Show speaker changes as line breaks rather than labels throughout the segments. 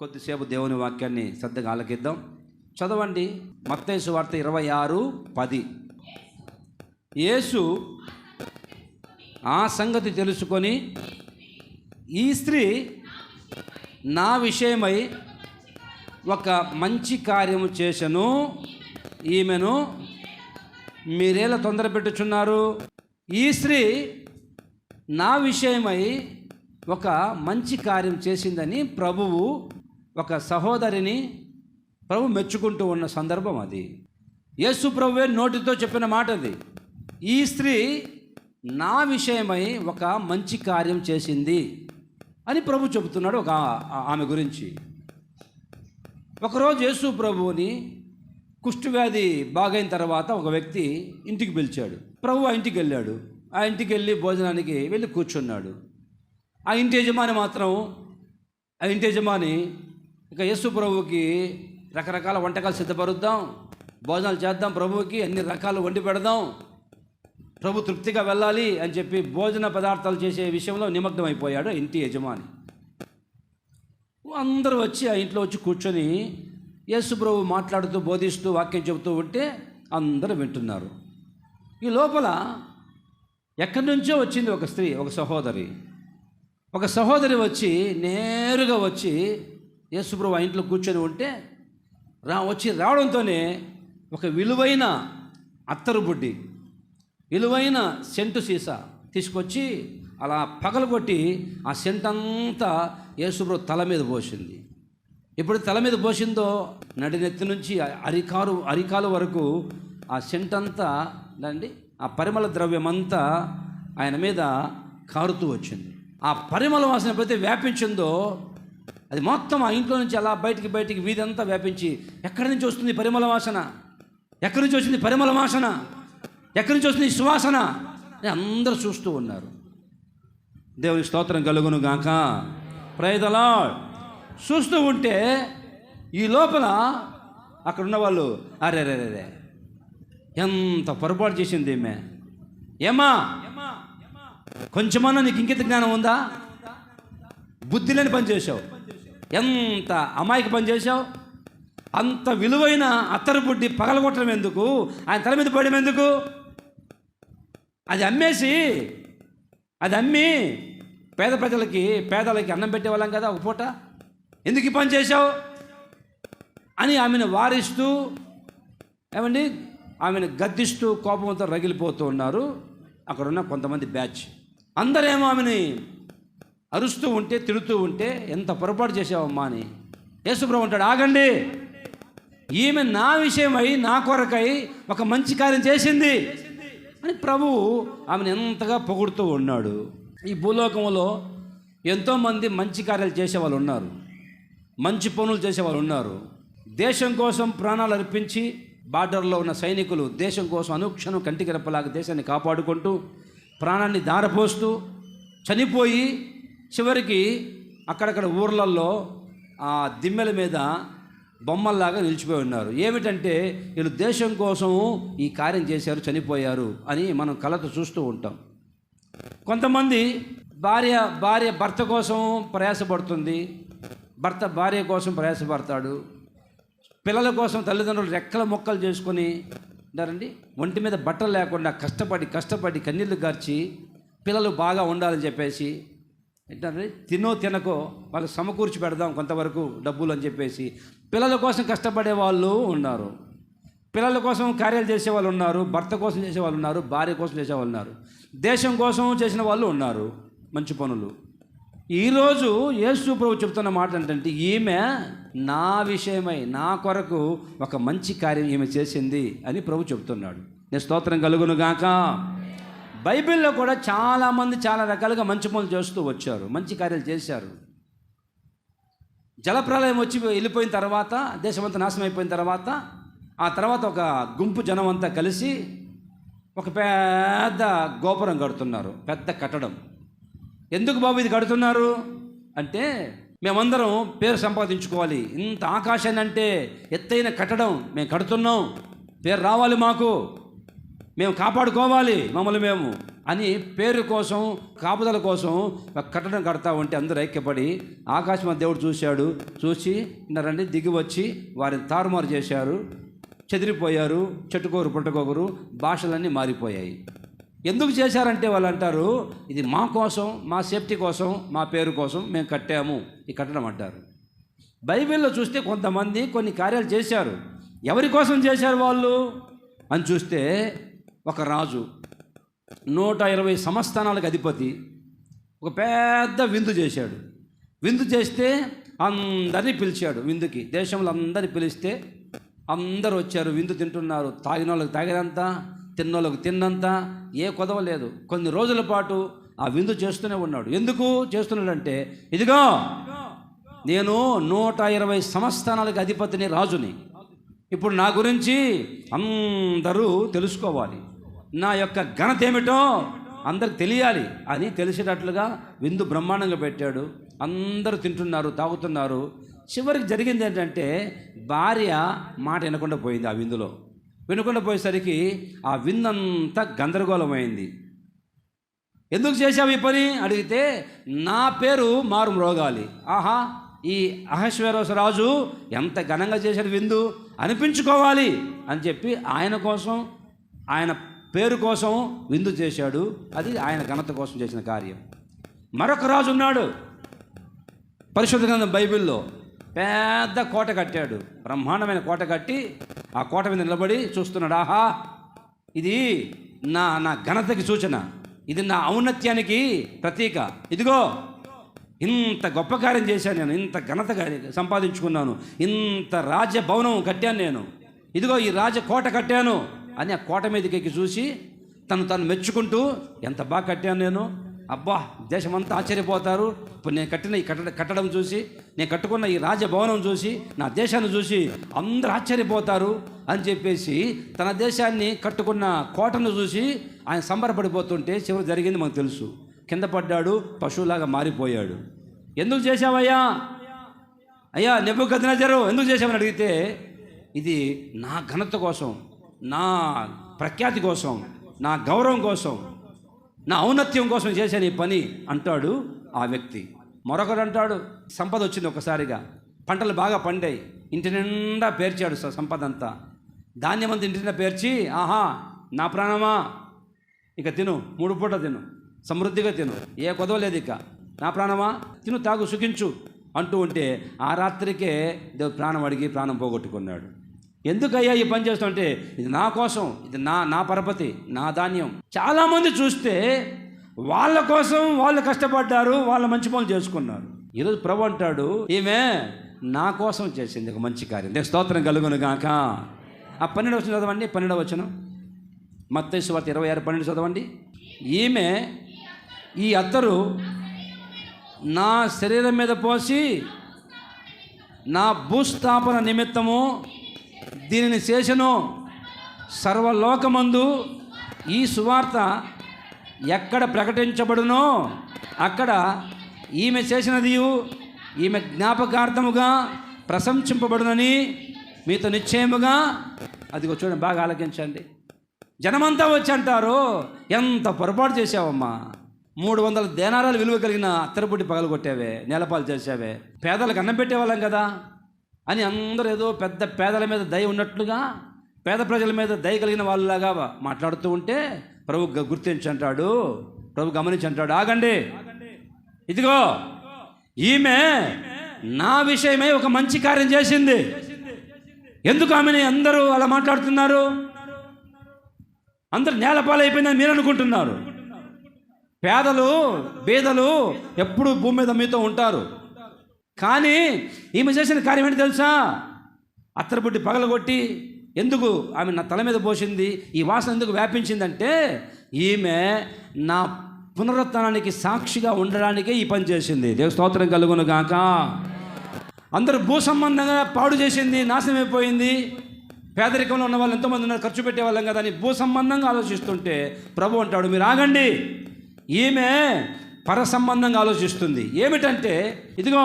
కొద్దిసేపు దేవుని వాక్యాన్ని శ్రద్ధగా ఆలకిద్దాం. చదవండి. మత్తయి సువార్త 26:10. యేసు ఆ సంగతి తెలుసుకొని, ఈ స్త్రీ నా విషయమై ఒక మంచి కార్యము చేసెను, ఈమెను మీరేలా తొందర పెట్టుచున్నారు? ఈ స్త్రీ నా విషయమై ఒక మంచి కార్యం చేసిందని ప్రభువు ఒక సహోదరిని ప్రభు మెచ్చుకుంటూ ఉన్న సందర్భం అది. యేసు ప్రభువే నోటితో చెప్పిన మాట అది. ఈ స్త్రీ నా విషయమై ఒక మంచి కార్యం చేసింది అని ప్రభు చెబుతున్నాడు ఒక ఆమె గురించి. ఒకరోజు యేసు ప్రభువుని కుష్ఠవ్యాధి బాగైన తర్వాత ఒక వ్యక్తి ఇంటికి పిలిచాడు. ప్రభు ఆ ఇంటికి వెళ్ళాడు. ఆ ఇంటికి వెళ్ళి భోజనానికి వెళ్ళి కూర్చున్నాడు. ఆ ఇంటి యజమాని ఇక యేసు ప్రభువుకి రకరకాల వంటకాలు సిద్ధపరుద్దాం, భోజనాలు చేద్దాం, ప్రభువుకి అన్ని రకాలు వండి పెడదాం, ప్రభు తృప్తిగా వెళ్ళాలి అని చెప్పి భోజన పదార్థాలు చేసే విషయంలో నిమగ్నం అయిపోయాడు ఇంటి యజమాని. అందరూ వచ్చి ఆ ఇంట్లో వచ్చి కూర్చొని యేసు ప్రభు మాట్లాడుతూ బోధిస్తూ వాక్యం చెబుతూ ఉంటే అందరూ వింటున్నారు. ఈ లోపల ఎక్కడి నుంచో వచ్చింది ఒక స్త్రీ, ఒక సహోదరి వచ్చి నేరుగా వచ్చి యేసు ప్రభు ఆ ఇంట్లో కూర్చొని ఉంటే రావడంతోనే ఒక విలువైన అత్తరు బుడ్డి, విలువైన సెంటు సీసా తీసుకొచ్చి అలా పగలగొట్టి ఆ సెంట్ అంతా యేసు ప్రభు తల మీద పోసింది. ఇప్పుడు తల మీద పోసిందో నడినెత్తి నుంచి అరికాలు వరకు ఆ సెంట్ అంతా ఆ పరిమళ ద్రవ్యం అంతా ఆయన మీద కారుతూ వచ్చింది. ఆ పరిమళ వాసన ఎప్పుడైతే వ్యాపించిందో అది మొత్తం ఆ ఇంట్లో నుంచి అలా బయటికి వీధి అంతా వ్యాపించి, ఎక్కడి నుంచి వస్తుంది పరిమళ వాసన, ఎక్కడి నుంచి వచ్చింది పరిమళ వాసన, ఎక్కడి నుంచి వస్తుంది సువాసన అని అందరూ చూస్తూ ఉన్నారు. దేవుని స్తోత్రం కలుగును గాక. Praise the Lord. చూస్తూ ఉంటే ఈ లోపల అక్కడ ఉన్న వాళ్ళు అరే ఎంత పొరపాటు చేసింది ఏమా, కొంచెమన్నా నీకు ఇంకిత జ్ఞానం ఉందా? బుద్ధి లేని పని చేసావు, ఎంత అమాయక పని చేసావు, అంత విలువైన అత్తరు బుడ్డి పగలగొట్టడం ఎందుకు, ఆయన తల మీద పడడం ఎందుకు? అది అమ్మి పేదలకి అన్నం పెట్టేవాళ్ళం కదా ఒక పూట, ఎందుకు ఈ పని చేశావు అని ఆమెను వారిస్తూ ఆమెను గద్దిస్తూ కోపంతో రగిలిపోతూ ఉన్నారు అక్కడున్న కొంతమంది బ్యాచ్. అందరేమో ఆమెని అరుస్తూ ఉంటే, తిడుతూ ఉంటే, ఎంత పొరపాటు చేసావమ్మా అని. యేసుప్రభు అంటాడు, ఆగండి, ఈమె నా విషయమై నా కొరకై ఒక మంచి కార్యం చేసింది అని ప్రభువు ఆమెను ఎంతగా పొగుడుతూ ఉన్నాడు. ఈ భూలోకంలో ఎంతోమంది మంచి కార్యాలు చేసేవాళ్ళు ఉన్నారు, మంచి పనులు చేసేవాళ్ళు ఉన్నారు. దేశం కోసం ప్రాణాలు అర్పించి బార్డర్లో ఉన్న సైనికులు దేశం కోసం అనుక్షణం కంటికి రెప్పలాగా దేశాన్ని కాపాడుకుంటూ ప్రాణాన్ని దారపోస్తూ చనిపోయి చివరికి అక్కడక్కడ ఊర్లల్లో ఆ దిమ్మెల మీద బొమ్మల్లాగా నిలిచిపోయి ఉన్నారు. ఏమిటంటే వీళ్ళు దేశం కోసం ఈ కార్యం చేశారు, చనిపోయారు అని మనం కళ్ళతో చూస్తూ ఉంటాం. కొంతమంది భార్య భర్త కోసం ప్రయాసపడుతుంది, భర్త భార్య కోసం ప్రయాసపడతాడు, పిల్లల కోసం తల్లిదండ్రులు రెక్కల మొక్కలు చేసుకొని ఒంటి మీద బట్టలు లేకుండా కష్టపడి కన్నీళ్లు గార్చి పిల్లలు బాగా ఉండాలని చెప్పేసి తినకో వాళ్ళకి సమకూర్చి పెడదాం కొంతవరకు డబ్బులు అని చెప్పేసి పిల్లల కోసం కష్టపడే వాళ్ళు ఉన్నారు, పిల్లల కోసం కార్యాలు చేసేవాళ్ళు ఉన్నారు, భర్త కోసం చేసేవాళ్ళు ఉన్నారు, భార్య కోసం చేసేవాళ్ళు ఉన్నారు, దేశం కోసం చేసిన వాళ్ళు ఉన్నారు మంచి పనులు. ఈరోజు యేసు ప్రభు చెప్తున్న మాట ఏంటంటే, ఈమె నా విషయమై నా కొరకు ఒక మంచి కార్యం ఈమె చేసింది అని ప్రభు చెప్తున్నాడు. నేను స్తోత్రం కలుగును గాక. బైబిల్లో కూడా చాలామంది చాలా రకాలుగా మంచి పనులు చేస్తూ వచ్చారు, మంచి కార్యాలు చేశారు. జలప్రలయం వచ్చి వెళ్ళిపోయిన తర్వాత, దేశమంతా నాశనం అయిపోయిన తర్వాత, ఆ తర్వాత ఒక గుంపు జనం అంతా కలిసి ఒక పెద్ద గోపురం కడుతున్నారు, పెద్ద కట్టడం. ఎందుకు బాబు ఇది కడుతున్నారు అంటే, మేమందరం పేరు సంపాదించుకోవాలి, ఇంత ఆకాశాన్ని అంటే ఎత్తైన కట్టడం మేము కడుతున్నాం, పేరు రావాలి మాకు, మేము కాపాడుకోవాలి మమ్మల్ని మేము అని పేరు కోసం, కాపుదల కోసం ఒక కట్టడం కడతా ఉంటే అందరూ ఐక్యపడి ఆకాశం దేవుడు చూశాడు. చూసి రండి దిగి వచ్చి వారిని తారుమారు చేశారు, చెదిరిపోయారు, చెట్టుకోరు పుట్టకొకరు, భాషలన్నీ మారిపోయాయి. ఎందుకు చేశారంటే వాళ్ళు అంటారు, ఇది మా కోసం, మా సేఫ్టీ కోసం, మా పేరు కోసం మేము కట్టాము ఈ కట్టడం అంటారు. బైబిల్లో చూస్తే కొంతమంది కొన్ని కార్యాలు చేశారు. ఎవరి కోసం చేశారు వాళ్ళు అని చూస్తే, ఒక రాజు 120 సంస్థానాలకు అధిపతి ఒక పెద్ద విందు చేశాడు. విందు చేస్తే అందరినీ పిలిచాడు విందుకి. దేశంలో అందరినీ పిలిస్తే అందరూ వచ్చారు, విందు తింటున్నారు. తాగిన వాళ్ళకి తాగినంత, తిన్నోళ్ళకి తిన్నంత, ఏ కొదవ లేదు. కొన్ని రోజుల పాటు ఆ విందు చేస్తూనే ఉన్నాడు. ఎందుకు చేస్తున్నాడంటే, ఇదిగో నేను 120 సంస్థానాలకు అధిపతిని, రాజుని. ఇప్పుడు నా గురించి అందరూ తెలుసుకోవాలి, నా యొక్క ఘనత ఏమిటో అందరికి తెలియాలి అని తెలిసేటట్లుగా విందు బ్రహ్మాండంగా పెట్టాడు. అందరూ తింటున్నారు, తాగుతున్నారు. చివరికి జరిగింది ఏంటంటే, భార్య మాట వినకుండా పోయింది. ఆ విందులో వినకుండా పోయేసరికి ఆ విందంతా గందరగోళమైంది. ఎందుకు చేశావు ఈ పని అడిగితే, నా పేరు మారు మ్రోగాలి. ఆహా, ఈ అహశ్వేరోష రాజు ఎంత ఘనంగా చేశాడు విందు అనిపించుకోవాలి అని చెప్పి ఆయన కోసం, ఆయన పేరు కోసం విందు చేశాడు. అది ఆయన ఘనత కోసం చేసిన కార్యం. మరొక రాజు ఉన్నాడు పరిశుద్ధ గ్రంథం బైబిల్లో. పెద్ద కోట కట్టాడు, బ్రహ్మాండమైన కోట కట్టి ఆ కోట మీద నిలబడి చూస్తున్నాడు. ఆహా, ఇది నా ఘనతకి సూచన, ఇది నా ఔన్నత్యానికి ప్రతీక. ఇదిగో ఇంత గొప్ప కార్యం చేశాను నేను, ఇంత ఘనత సంపాదించుకున్నాను, ఇంత రాజభవనం కట్టాను నేను, ఇదిగో ఈ రాజకోట కట్టాను అని ఆ కోట మీదకి ఎక్కి చూసి తను మెచ్చుకుంటూ, ఎంత బాగా కట్టాను నేను, అబ్బా దేశమంతా ఆశ్చర్యపోతారు ఇప్పుడు నేను కట్టిన ఈ కట్టడం చూసి, నేను కట్టుకున్న ఈ రాజభవనం చూసి, నా దేశాన్ని చూసి అందరూ ఆశ్చర్యపోతారు అని చెప్పేసి తన దేశాన్ని కట్టుకున్న కోటను చూసి ఆయన సంబరపడిపోతుంటే చివరి జరిగింది మనకు తెలుసు. కింద పడ్డాడు, పశువులాగా మారిపోయాడు. ఎందుకు చేశావయ్యా? అయ్యా నెబుకద్నెజరు ఎందుకు చేశావని అడిగితే, ఇది నా ఘనత కోసం, నా ప్రఖ్యాతి కోసం, నా గౌరవం కోసం, నా ఔన్నత్యం కోసం చేశాను ఈ పని అంటాడు ఆ వ్యక్తి. మరొకడు అంటాడు, సంపద వచ్చింది ఒకసారిగా, పంటలు బాగా పండాయి, ఇంటి నిండా పేర్చాడు సంపద అంతా, ధాన్యమంతా ఇంటి నిండా పేర్చి, ఆహా నా ప్రాణమా ఇక తిను, 3 పూట తిను, సమృద్ధిగా తిను, ఏ కొదవలేదు, ఇక నా ప్రాణమా తిను, తాగు, సుఖించు అంటూ ఉంటే ఆ రాత్రికే దేవుడు ప్రాణం అడిగి ప్రాణం పోగొట్టుకున్నాడు. ఎందుకయ్యా ఈ పని చేస్తుంటే, ఇది నా కోసం, ఇది నా పరపతి, నా ధాన్యం. చాలామంది చూస్తే వాళ్ళ కోసం వాళ్ళు కష్టపడ్డారు, వాళ్ళ మంచి పనులు చేసుకున్నారు. ఈరోజు ప్రభు అంటాడు, ఈమె నా కోసం చేసింది ఒక మంచి కార్యం. దేవుని స్తోత్రం కలుగును గాక. ఆ 12వ వచనం చదవండి. 12వ వచనం మత్తయి సువార్త 26:12 చదవండి. ఈమె ఈ అత్తరు నా శరీరం మీద పోసి నా భూస్థాపన నిమిత్తము దీనిని చేసెను. సర్వలోకమందు ఈ సువార్త ఎక్కడ ప్రకటించబడునో అక్కడ ఈమె చేసినదియు ఈమె జ్ఞాపకార్థముగా ప్రశంసింపబడునని మీతో నిశ్చయముగా. అదిగో చూడండి, బాగా ఆలకించండి. జనమంతా వచ్చి అంటారు, ఎంత పొరపాటు చేసావమ్మా, 300 దేనారాలు విలువ కలిగిన అత్తరబుడ్డి పగలగొట్టావే, నేలపాలు చేసావే, పేదలకు అన్నం పెట్టేవాళ్ళం కదా అని అందరూ ఏదో పెద్ద పేదల మీద దయ ఉన్నట్లుగా, పేద ప్రజల మీద దయ కలిగిన వాళ్ళలాగా మాట్లాడుతూ ఉంటే ప్రభు గుర్తించంటాడు, ప్రభు గమనించంటాడు, ఆగండి, ఇదిగో ఈమె నా విషయమై ఒక మంచి కార్యం చేసింది. ఎందుకు ఆమెని అందరూ అలా మాట్లాడుతున్నారు? అందరూ నేలపాలైపోయిందని మీరు అనుకుంటున్నారు. పేదలు బీదలు ఎప్పుడు భూమి మీద మీతో ఉంటారు. కానీ ఈమె చేసిన కార్యం ఏంటి తెలుసా? అత్తరబుడ్డి పగలగొట్టి ఎందుకు ఆమె నా తల మీద పోసింది, ఈ వాసన ఎందుకు వ్యాపించిందంటే, ఈమె నా పునరుత్థానానికి సాక్షిగా ఉండడానికే ఈ పని చేసింది. దేవుని స్తోత్రం కలుగును గాక. అందరూ భూ సంబంధంగా పాడు చేసింది, నాశనం అయిపోయింది. పేదరికంలో ఉన్న వాళ్ళు ఎంతోమంది ఉన్నారు, ఖర్చు పెట్టేవాళ్ళం కదా అని భూ సంబంధంగా ఆలోచిస్తుంటే ప్రభు అంటాడు, మీరు ఆగండి, ఈమె పర సంబంధంగా ఆలోచిస్తుంది. ఏమిటంటే, ఇదిగో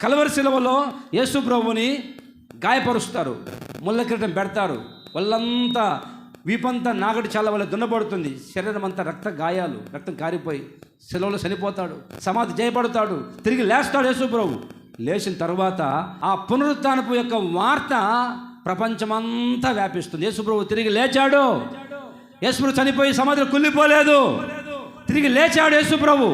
కల్వరి శిలువలో యేసు ప్రభువుని గాయపరుస్తారు, ముళ్ళ కిరీటం పెడతారు, వాళ్ళంతా వీపంతా నాగటి చాలా వల్ల దున్నబడుతుంది, శరీరం అంతా రక్త గాయాలు, రక్తం కారిపోయి సెలవులో చనిపోతాడు, సమాధి చేయబడతాడు, తిరిగి లేస్తాడు యేసుప్రభు. లేచిన తర్వాత ఆ పునరుత్థానపు యొక్క వార్త ప్రపంచమంతా వ్యాపిస్తుంది. యేసుప్రభు తిరిగి లేచాడు, యేసుప్రభు చనిపోయి సమాధిలో కుళ్ళిపోలేదు, తిరిగి లేచాడు యేసుప్రభు.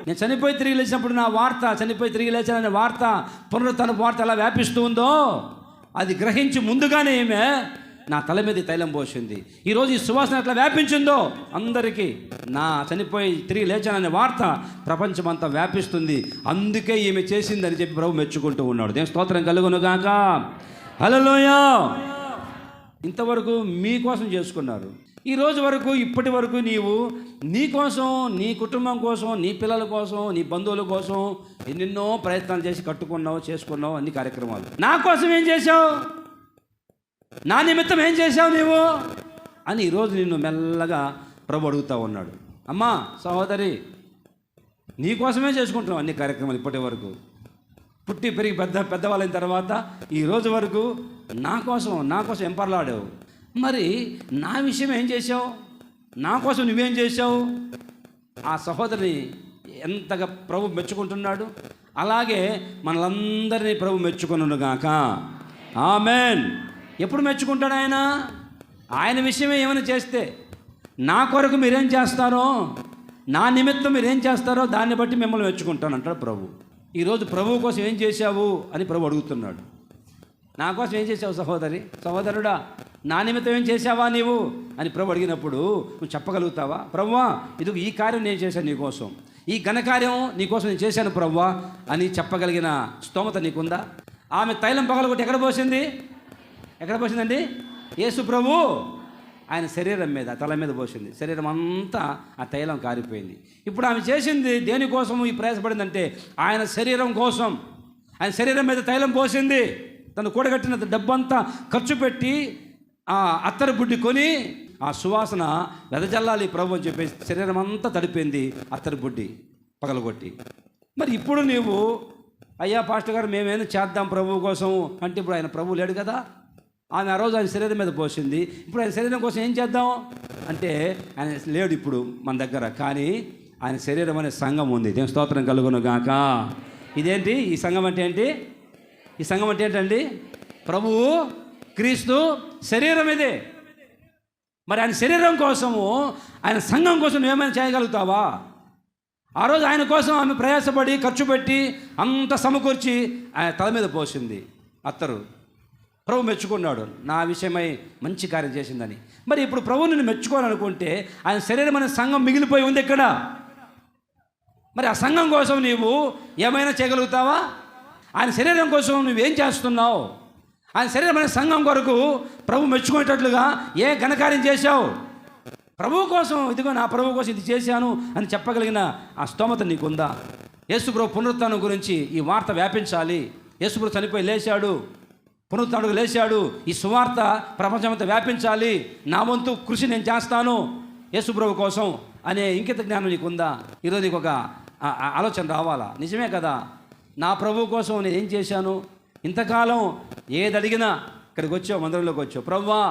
నేను చనిపోయి తిరిగి లేచినప్పుడు నా వార్త, చనిపోయి తిరిగి లేచాననే వార్త, పునరుత్థానపు వార్త ఎలా వ్యాపిస్తూ ఉందో అది గ్రహించి ముందుగానే ఈమె నా తల మీద తైలం పోసింది. ఈరోజు ఈ సువాసన ఎట్లా వ్యాపించిందో అందరికీ నా చనిపోయి తిరిగి లేచాననే వార్త ప్రపంచమంతా వ్యాపిస్తుంది. అందుకే ఈమె చేసిందని చెప్పి ప్రభు మెచ్చుకుంటూ ఉన్నాడు. దేవుని స్తోత్రం కలుగును గాక. హల్లెలూయా. ఇంతవరకు మీకోసం చేసుకున్నారు. ఈ రోజు వరకు, ఇప్పటి వరకు నీవు నీ కోసం, నీ కుటుంబం కోసం, నీ పిల్లల కోసం, నీ బంధువుల కోసం ఎన్నెన్నో ప్రయత్నాలు చేసి కట్టుకున్నావు, చేసుకున్నావు, అన్ని కార్యక్రమాలు. నా కోసం ఏం చేశావు, నా నిమిత్తం ఏం చేశావు నీవు అని ఈరోజు నిన్ను మెల్లగా ప్రభు అడుగుతూ ఉన్నాడు. అమ్మా సహోదరి, నీ కోసమే చేసుకుంటున్నావు అన్ని కార్యక్రమాలు. ఇప్పటి వరకు పుట్టి పెరిగి పెద్దవాళ్ళైన తర్వాత ఈ రోజు వరకు నా కోసం ఎంపర్లాడావు. మరి నా విషయం ఏం చేశావు, నా కోసం నువ్వేం చేశావు? ఆ సహోదరిని ఎంతగా ప్రభు మెచ్చుకుంటున్నాడు. అలాగే మనలందరినీ ప్రభు మెచ్చుకొనుగాక. ఆమెన్. ఎప్పుడు మెచ్చుకుంటాడు ఆయన? ఆయన విషయమే ఏమైనా చేస్తే, నా కొరకు మీరేం చేస్తారో, నా నిమిత్తం మీరేం చేస్తారో దాన్ని బట్టి మిమ్మల్ని మెచ్చుకుంటాను అంటాడు ప్రభు. ఈరోజు ప్రభువు కోసం ఏం చేశావు అని ప్రభు అడుగుతున్నాడు. నా కోసం ఏం చేసావు సహోదరుడా, నా నిమిత్తం ఏం చేశావా నీవు అని ప్రభు అడిగినప్పుడు నువ్వు చెప్పగలుగుతావా? ప్రభువా, ఇది ఈ కార్యం నేను చేశాను నీకోసం, ఈ ఘనకార్యం నీకోసం నేను చేశాను ప్రభువా అని చెప్పగలిగిన స్తోమత నీకుందా? ఆమె తైలం పగలగొట్టి ఎక్కడ పోసిందండి? యేసు ప్రభు ఆయన శరీరం మీద, తల మీద పోసింది. శరీరం అంతా ఆ తైలం కారిపోయింది. ఇప్పుడు ఆమె చేసింది దేనికోసం ఈ ప్రయాసపడిందంటే ఆయన శరీరం కోసం. ఆయన శరీరం మీద తైలం పోసింది. తను కూడగట్టిన డబ్బంతా ఖర్చు పెట్టి ఆ అత్తరు బుడ్డి కొని ఆ సువాసన వెదజల్లాలి ప్రభు అని చెప్పేసి శరీరం అంతా తడిపోయింది అత్తరు బుడ్డి పగలగొట్టి. మరి ఇప్పుడు నీవు అయ్యా పాస్టర్ గారు మేమేమైనా చేద్దాం ప్రభు కోసం అంటే, ఇప్పుడు ఆయన ప్రభు లేడు కదా. ఆమె ఆ రోజు ఆయన శరీరం మీద పోసింది. ఇప్పుడు ఆయన శరీరం కోసం ఏం చేద్దాం అంటే ఆయన లేడు ఇప్పుడు మన దగ్గర. కానీ ఆయన శరీరం అనే సంఘం ఉంది. దేవుని స్తోత్రం కలుగును గాక. ఇదేంటి ఈ సంఘం అంటే ఏంటి? ఈ సంఘం అంటే ఏంటండి? ప్రభువు క్రీస్తు శరీరం ఇదే. మరి ఆయన శరీరం కోసము, ఆయన సంఘం కోసం నువ్వేమైనా చేయగలుగుతావా? ఆ రోజు ఆయన కోసం ఆమె ప్రయాసపడి ఖర్చు పెట్టి అంత సమకూర్చి ఆయన తల మీద పోసింది అత్తరు. ప్రభు మెచ్చుకున్నాడు, నా విషయమై మంచి కార్యం చేసిందని. మరి ఇప్పుడు ప్రభు నిన్ను మెచ్చుకోవాలనుకుంటే ఆయన శరీరం అనే సంఘం మిగిలిపోయి ఉంది ఇక్కడ. మరి ఆ సంఘం కోసం నీవు ఏమైనా చేయగలుగుతావా? ఆయన శరీరం కోసం నువ్వేం చేస్తున్నావు? ఆయన శరీరం అనే సంఘం కొరకు ప్రభు మెచ్చుకునేటట్లుగా ఏ ఘనకార్యం చేశావు? ప్రభు కోసం, ఇదిగో నా ప్రభు కోసం ఇది చేశాను అని చెప్పగలిగిన ఆ స్తోమత నీకుందా? యేసుప్రభు పునరుత్థానం గురించి ఈ వార్త వ్యాపించాలి. యేసుప్రభు చనిపోయి లేచాడు, పునరుత్థానుడు లేచాడు, ఈ సువార్త ప్రపంచమంతా వ్యాపించాలి, నా వంతు కృషి నేను చేస్తాను యేసుప్రభు కోసం అనే ఇంకిత జ్ఞానం నీకుందా? ఈరోజు నీకు ఒక ఆలోచన రావాలా. నిజమే కదా, నా ప్రభు కోసం నేను ఏం చేశాను? ఇంతకాలం ఏది అడిగినా ఇక్కడికి వచ్చావు, మందిరంలోకి వచ్చావు, ప్రభువా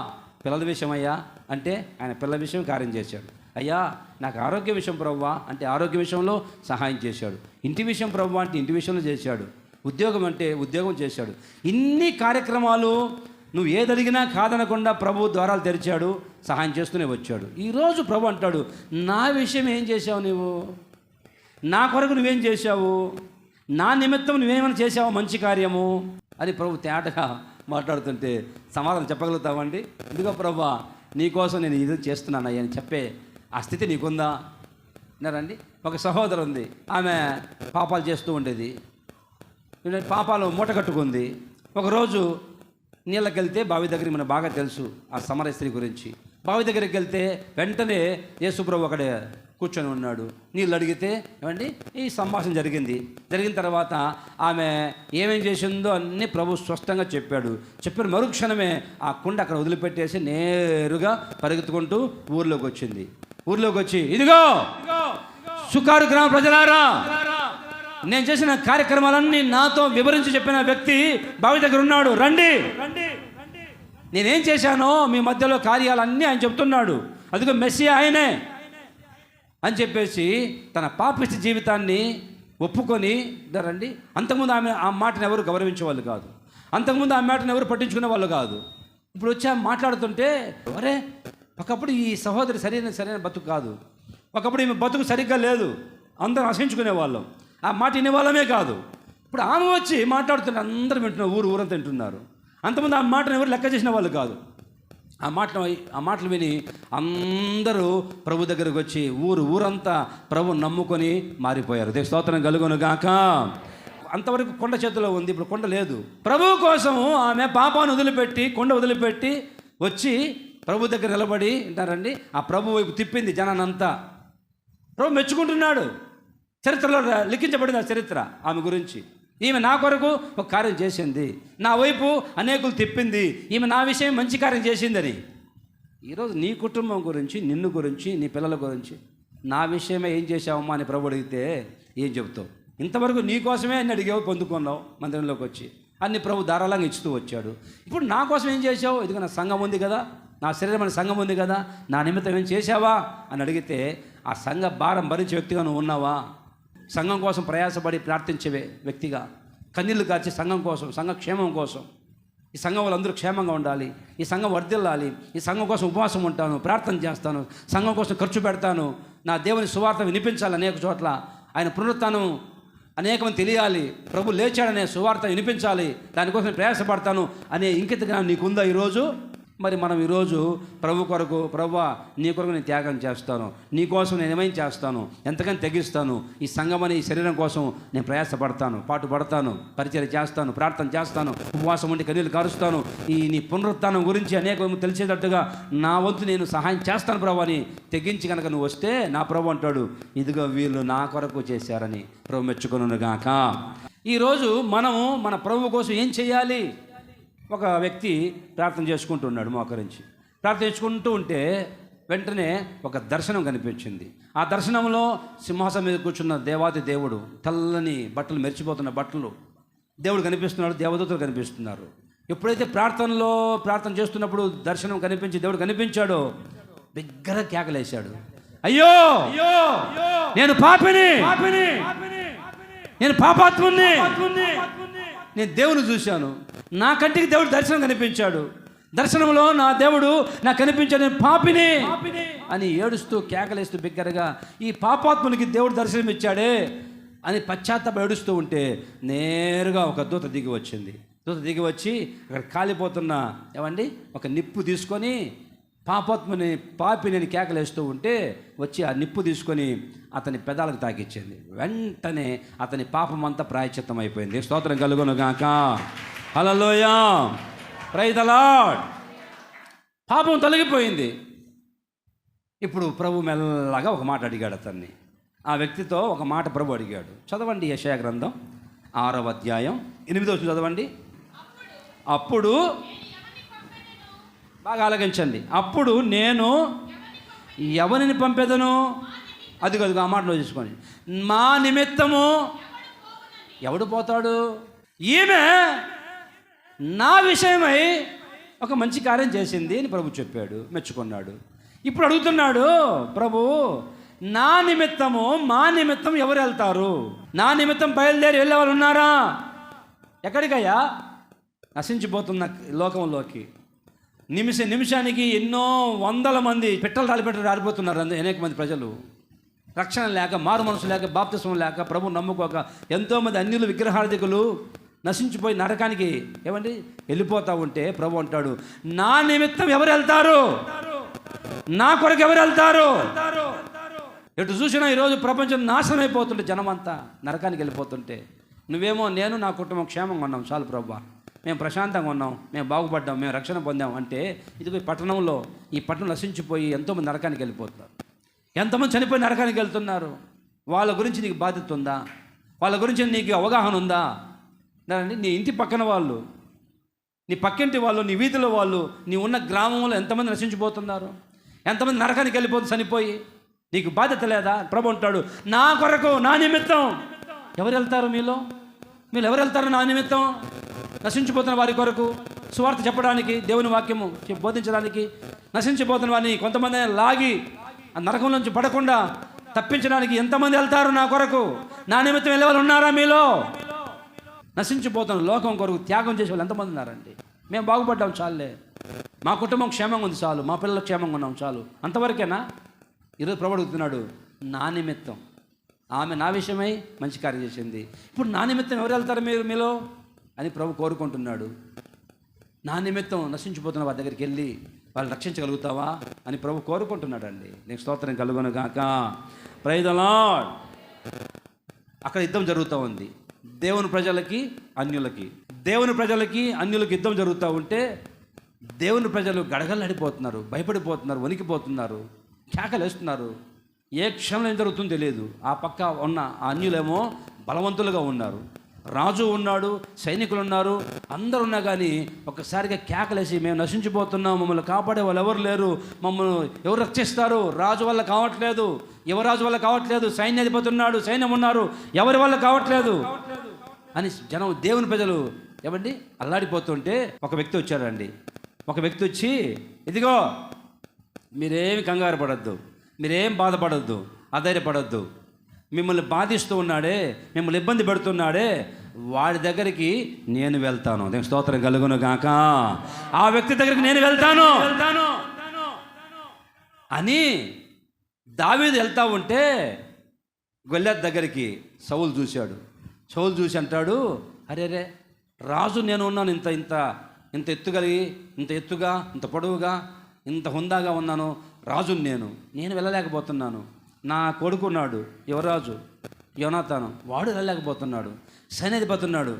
పిల్లల విషయం అయ్యా అంటే ఆయన పిల్లల విషయం కార్యం చేశాడు. అయ్యా నాకు ఆరోగ్య విషయం ప్రభువా అంటే ఆరోగ్య విషయంలో సహాయం చేశాడు. ఇంటి విషయం ప్రభువా అంటే ఇంటి విషయంలో చేశాడు. ఉద్యోగం అంటే ఉద్యోగం చేశాడు. ఇన్ని కార్యక్రమాలు నువ్వు ఏదడిగినా కాదనకుండా ప్రభు ద్వారాలు తెరిచాడు, సహాయం చేస్తూనే వచ్చాడు. ఈరోజు ప్రభు అంటాడు, నా విషయం ఏం చేశావు నీవు? నా కొరకు నువ్వేం చేశావు? నా నిమిత్తం నువ్వేమైనా చేసావు మంచి కార్యము అని ప్రభు తేటగా మాట్లాడుతుంటే సమాధానం చెప్పగలుగుతావండి? ఎందుకో ప్రభు నీకోసం నేను ఇది చేస్తున్నానయ్యా అని చెప్పే ఆ స్థితి నీకుందా? విన్నారండి, ఒక సహోదరు ఉంది, ఆమె పాపాలు చేస్తూ ఉండేది, పాపాలు మూట కట్టుకుంది. ఒకరోజు నీళ్ళకి వెళ్తే బావి దగ్గరికి, మనకు బాగా తెలుసు ఆ సమరయ స్త్రీ గురించి. బావి దగ్గరికి వెళ్తే వెంటనే యేసుప్రభు అక్కడే కూర్చొని ఉన్నాడు. నీళ్ళు అడిగితే ఏమండి ఈ సంభాషణ జరిగిన తర్వాత ఆమె ఏమేం చేసిందో అన్నీ ప్రభు స్పష్టంగా చెప్పిన మరుక్షణమే ఆ కుండ అక్కడ వదిలిపెట్టేసి నేరుగా పరిగెత్తుకుంటూ ఊర్లోకి వచ్చింది. ఊర్లోకి వచ్చి, ఇదిగో సుకారు గ్రామ ప్రజలారా, నేను చేసిన కార్యక్రమాలన్నీ నాతో వివరించి చెప్పిన వ్యక్తి బావి దగ్గర ఉన్నాడు, రండి. నేనేం చేశానో మీ మధ్యలో కార్యాలన్నీ ఆయన చెప్తున్నాడు. అదిగో మెస్సియా ఆయనే అని చెప్పేసి తన పాపిష్టి జీవితాన్ని ఒప్పుకొని రండి. అంతకుముందు ఆ మాటను ఎవరు గౌరవించే వాళ్ళు కాదు. అంతకుముందు ఆ మాటను ఎవరు పట్టించుకునే వాళ్ళు కాదు. ఇప్పుడు వచ్చి మాట్లాడుతుంటే అరే ఒకప్పుడు ఈ సహోదరి సరైన బతుకు కాదు, ఒకప్పుడు ఈమె బతుకు సరిగ్గా లేదు, అందరం అసహించుకునే వాళ్ళం, ఆ మాట వినేవాళ్ళమే కాదు. ఇప్పుడు ఆమె వచ్చి మాట్లాడుతుంటే అందరూ వింటున్నారు, ఊరంతా వింటున్నారు. అంతకుముందు ఆ మాటను ఎవరు లెక్క చేసిన వాళ్ళు కాదు. ఆ మాటలు విని అందరూ ప్రభు దగ్గరకు వచ్చి ఊరంతా ప్రభు నమ్ముకొని మారిపోయారు. దేవుని స్తోత్రం కలుగును గాక. అంతవరకు కొండ చేతిలో ఉంది, ఇప్పుడు కొండ లేదు. ప్రభు కోసము ఆమె పాపాన్ని వదిలిపెట్టి కొండ వదిలిపెట్టి వచ్చి ప్రభు దగ్గర నిలబడి అంటారండి, ఆ ప్రభు వైపు తిప్పింది జనానంతా. ప్రభు మెచ్చుకుంటున్నాడు. చరిత్రలో లిఖించబడింది ఆ చరిత్ర ఆమె గురించి. ఈమె నా కొరకు ఒక కార్యం చేసింది, నా వైపు అనేకులు తిప్పింది, ఈమె నా విషయం మంచి కార్యం చేసిందని. ఈరోజు నీ కుటుంబం గురించి, నిన్ను గురించి, నీ పిల్లల గురించి, నా విషయమే ఏం చేసావమ్మా అని ప్రభు అడిగితే ఏం చెబుతావు? ఇంతవరకు నీ కోసమే అన్ని అడిగావు, పొందుకున్నావు మందిరంలోకి వచ్చి, అన్ని ప్రభు ధారాళంగా ఇచ్చుతూ వచ్చాడు. ఇప్పుడు నా కోసం ఏం చేసావు? ఇదిగో నా సంఘం ఉంది కదా, నా శరీరమైన సంఘం ఉంది కదా, నా నిమిత్తం ఏం చేశావా అని అడిగితే ఆ సంఘ భారం భరించే వ్యక్తిగా నువ్వు ఉన్నావా? సంఘం కోసం ప్రయాసపడి ప్రార్థించే వ్యక్తిగా, కన్నీళ్లు కార్చి సంఘం కోసం, సంఘ క్షేమం కోసం, ఈ సంఘం వాళ్ళందరూ క్షేమంగా ఉండాలి, ఈ సంఘం వర్ధిల్లాలి, ఈ సంఘం కోసం ఉపవాసం ఉంటాను, ప్రార్థన చేస్తాను, సంఘం కోసం ఖర్చు పెడతాను, నా దేవుని సువార్త వినిపించాలి, అనేక చోట్ల ఆయన పునరుత్థానం అనేకమంది తెలియాలి, ప్రభు లేచాడనే సువార్త వినిపించాలి, దానికోసం ప్రయాసపడతాను అనే ఇంకిత జ్ఞానం నీకుందా ఈరోజు? మరి మనం ఈరోజు ప్రభు కొరకు, ప్రభువా నీ కొరకు నేను త్యాగం చేస్తాను, నీ కోసం నేను ఏమైనా చేస్తాను, ఎంతకని తెగిస్తాను, ఈ సంఘమని ఈ శరీరం కోసం నేను ప్రయాసపడతాను, పాటుపడతాను, పరిచయం చేస్తాను, ప్రార్థన చేస్తాను, ఉపవాసం ఉండి కన్నీళ్ళు కారుస్తాను, నీ పునరుత్థానం గురించి అనేక తెలిసేటట్టుగా నా వంతు నేను సహాయం చేస్తాను ప్రభు అని తెగించి కనుక నువ్వు వస్తే నా ప్రభు అంటాడు, ఇదిగో వీళ్ళు నా కొరకు చేశారని ప్రభు మెచ్చుకొనుగాక. ఈరోజు మనము మన ప్రభు కోసం ఏం చేయాలి? ఒక వ్యక్తి ప్రార్థన చేసుకుంటున్నాడు, మోకరించి ప్రార్థన చేసుకుంటూ ఉంటే వెంటనే ఒక దర్శనం కనిపించింది. ఆ దర్శనంలో సింహాసనం మీద కూర్చున్న దేవాది దేవుడు, తెల్లని బట్టలు, మెరిచిపోతున్న బట్టలు, దేవుడు కనిపిస్తున్నాడు, దేవదూతలు కనిపిస్తున్నారు. ఎప్పుడైతే ప్రార్థన చేస్తున్నప్పుడు దర్శనం కనిపించి దేవుడు కనిపించాడో దగ్గర కేకలేశాడు, అయ్యో నేను పాపిని, నేను పాపాత్ముని, నేను దేవుని చూశాను, నా కంటికి దేవుడు దర్శనం కనిపించాడు, దర్శనంలో నా దేవుడు నాకు కనిపించాడు, నేను పాపిని అని ఏడుస్తూ కేకలేస్తూ బిగ్గరగా ఈ పాపాత్మునికి దేవుడు దర్శనం ఇచ్చాడే అని పశ్చాత్తాపం ఏడుస్తూ ఉంటే నేరుగా ఒక దూత దిగి వచ్చింది. దూత దిగి వచ్చి అక్కడ కాలిపోతున్న ఒక నిప్పు తీసుకొని పాపిని అని కేకలేస్తూ ఉంటే వచ్చి ఆ నిప్పు తీసుకొని అతని పెదాలకు తాకిచ్చింది. వెంటనే అతని పాపం అంతా ప్రాయశ్చిత్తం అయిపోయింది. స్తోత్రం కలుగును గాక. హల్లెలూయా, ప్రైజ్ ది లార్డ్. పాపం తొలగిపోయింది. ఇప్పుడు ప్రభు మెల్లగా ఒక మాట అడిగాడు అతన్ని. ఆ వ్యక్తితో ఒక మాట ప్రభు అడిగాడు. చదవండి యెషయా గ్రంథం 6వ అధ్యాయం 8వ వచనం చదవండి. అప్పుడు బాగా ఆలకించండి. అప్పుడు నేను ఎవరిని పంపెదను? అదిగో ఆ మాటలో చూసుకోండి. మా నిమిత్తము ఎవడు పోతాడు? ఈమె నా విషయమై ఒక మంచి కార్యం చేసింది అని ప్రభు చెప్పాడు, మెచ్చుకున్నాడు. ఇప్పుడు అడుగుతున్నాడు ప్రభు, నా నిమిత్తము, మా నిమిత్తం ఎవరు వెళ్తారు? నా నిమిత్తం బయలుదేరి వెళ్ళేవాళ్ళు ఉన్నారా? ఎక్కడికయ్యా? నశించిపోతున్న లోకంలోకి. నిమిషానికి ఎన్నో వందల మంది పిట్టలు రాలిపోతున్నారు. అనేక మంది ప్రజలు రక్షణ లేక, మారు మనసు లేక, బాప్తిస్మం లేక, ప్రభు నమ్ముకోక ఎంతోమంది అన్యులు, విగ్రహార్థికులు నశించిపోయి నరకానికి వెళ్ళిపోతూ ఉంటే ప్రభు అంటాడు, నా నిమిత్తం ఎవరు వెళ్తారు? నా కొరకు ఎవరు వెళ్తారు? ఎటు చూసినా ఈరోజు ప్రపంచం నాశనం అయిపోతుంటే, జనమంతా నరకానికి వెళ్ళిపోతుంటే, నువ్వేమో నేను నా కుటుంబం క్షేమంగా ఉన్నాం, చాలు ప్రభు, మేము ప్రశాంతంగా ఉన్నాం, మేము బాగుపడ్డాం, మేము రక్షణ పొందాం అంటే, ఇదిగో ఈ పట్టణం నశించిపోయి ఎంతోమంది నరకానికి వెళ్ళిపోతున్నారు. ఎంతమంది చనిపోయి నరకానికి వెళ్తున్నారు. వాళ్ళ గురించి నీకు బాధ్యత ఉందా? వాళ్ళ గురించి నీకు అవగాహన ఉందా? నీ ఇంటి పక్కన వాళ్ళు, నీ పక్కింటి వాళ్ళు, నీ వీధిలో వాళ్ళు, నీ ఉన్న గ్రామంలో ఎంతమంది నశించిపోతున్నారు, ఎంతమంది నరకానికి వెళ్ళిపోతుంది చనిపోయి. నీకు బాధ్యత లేదా? ప్రభు అంటాడు, నా కొరకు, నా నిమిత్తం ఎవరు వెళ్తారు? మీరు ఎవరు వెళ్తారు నా నిమిత్తం? నశించిపోతున్న వారి కొరకు, సువార్త చెప్పడానికి, దేవుని వాక్యము బోధించడానికి, నశించిపోతున్న వారిని కొంతమంది లాగి ఆ నరకం నుంచి పడకుండా తప్పించడానికి ఎంతమంది వెళ్తారు నా కొరకు? నా నిమిత్తం వెళ్ళే వాళ్ళు ఉన్నారా మీలో? నశించిపోతున్న లోకం కొరకు త్యాగం చేసే వాళ్ళు ఎంతమంది ఉన్నారండి? మేము బాగుపడ్డాం చాలులే, మా కుటుంబం క్షేమంగా ఉంది చాలు, మా పిల్లలు క్షేమంగా ఉన్నాం చాలు, అంతవరకేనా? ఈరోజు ప్రభు అడుగుతున్నాడు, నా నిమిత్తం ఆమె నా విషయమై మంచి కార్యం చేసింది, ఇప్పుడు నా నిమిత్తం ఎవరు వెళ్తారు మీలో అని ప్రభు కోరుకుంటున్నాడు. నా నిమిత్తం నశించిపోతున్న వారి దగ్గరికి వెళ్ళి వాళ్ళు రక్షించగలుగుతావా అని ప్రభు కోరుకుంటున్నాడు అండి. నీకు స్తోత్రం కలుగును గాక. Praise the Lord. అక్కడ యుద్ధం జరుగుతూ ఉంది, దేవుని ప్రజలకి అన్యులకి. దేవుని ప్రజలకి అన్యులకి యుద్ధం జరుగుతూ ఉంటే దేవుని ప్రజలు గడగడలాడిపోతున్నారు, భయపడిపోతున్నారు, వణికిపోతున్నారు, కేకలేస్తున్నారు. ఏ క్షణంలో ఏం జరుగుతుందో తెలియదు. ఆ పక్క ఉన్న ఆ అన్యులేమో బలవంతులుగా ఉన్నారు, రాజు ఉన్నాడు, సైనికులు ఉన్నారు, అందరు ఉన్నా కానీ ఒక్కసారిగా కేకలేసి మేము నశించిపోతున్నాం, మమ్మల్ని కాపాడే వాళ్ళు ఎవరు లేరు, మమ్మల్ని ఎవరు రక్షిస్తారు? రాజు వల్ల కావట్లేదు, యువరాజు వల్ల కావట్లేదు, సైన్యాధిపతి ఉన్నాడు, సైన్యం ఉన్నారు, ఎవరి వల్ల కావట్లేదు అని జనం, దేవుని ప్రజలు ఏమండి అల్లాడిపోతుంటే ఒక వ్యక్తి వచ్చాడండి. ఒక వ్యక్తి వచ్చి, ఇదిగో మీరేమి కంగారు పడద్దు, మీరేం బాధపడద్దు, అధైర్యపడద్దు, మిమ్మల్ని బాధిస్తూ ఉన్నాడే, మిమ్మల్ని ఇబ్బంది పెడుతున్నాడే, వాడి దగ్గరికి నేను వెళ్తాను. నేను స్తోత్రం కలుగును గాక. ఆ వ్యక్తి దగ్గరికి నేను వెళ్తాను అని దావీదు వెళ్తా ఉంటే గొల్యాతు దగ్గరికి సౌలు చూశాడు. సౌలు చూసి అంటాడు, అరే రాజు నేను ఉన్నాను, ఇంత ఇంత ఇంత ఎత్తుగలిగి, ఇంత ఎత్తుగా, ఇంత పొడవుగా, ఇంత హుందాగా ఉన్నాను, రాజుని నేను వెళ్ళలేకపోతున్నాను. నా కొడుకున్నాడు యువరాజు యోనాతాను, వాడు వెళ్ళలేకపోతున్నాడు. సైన్యాధిపతి ఉన్నాడు,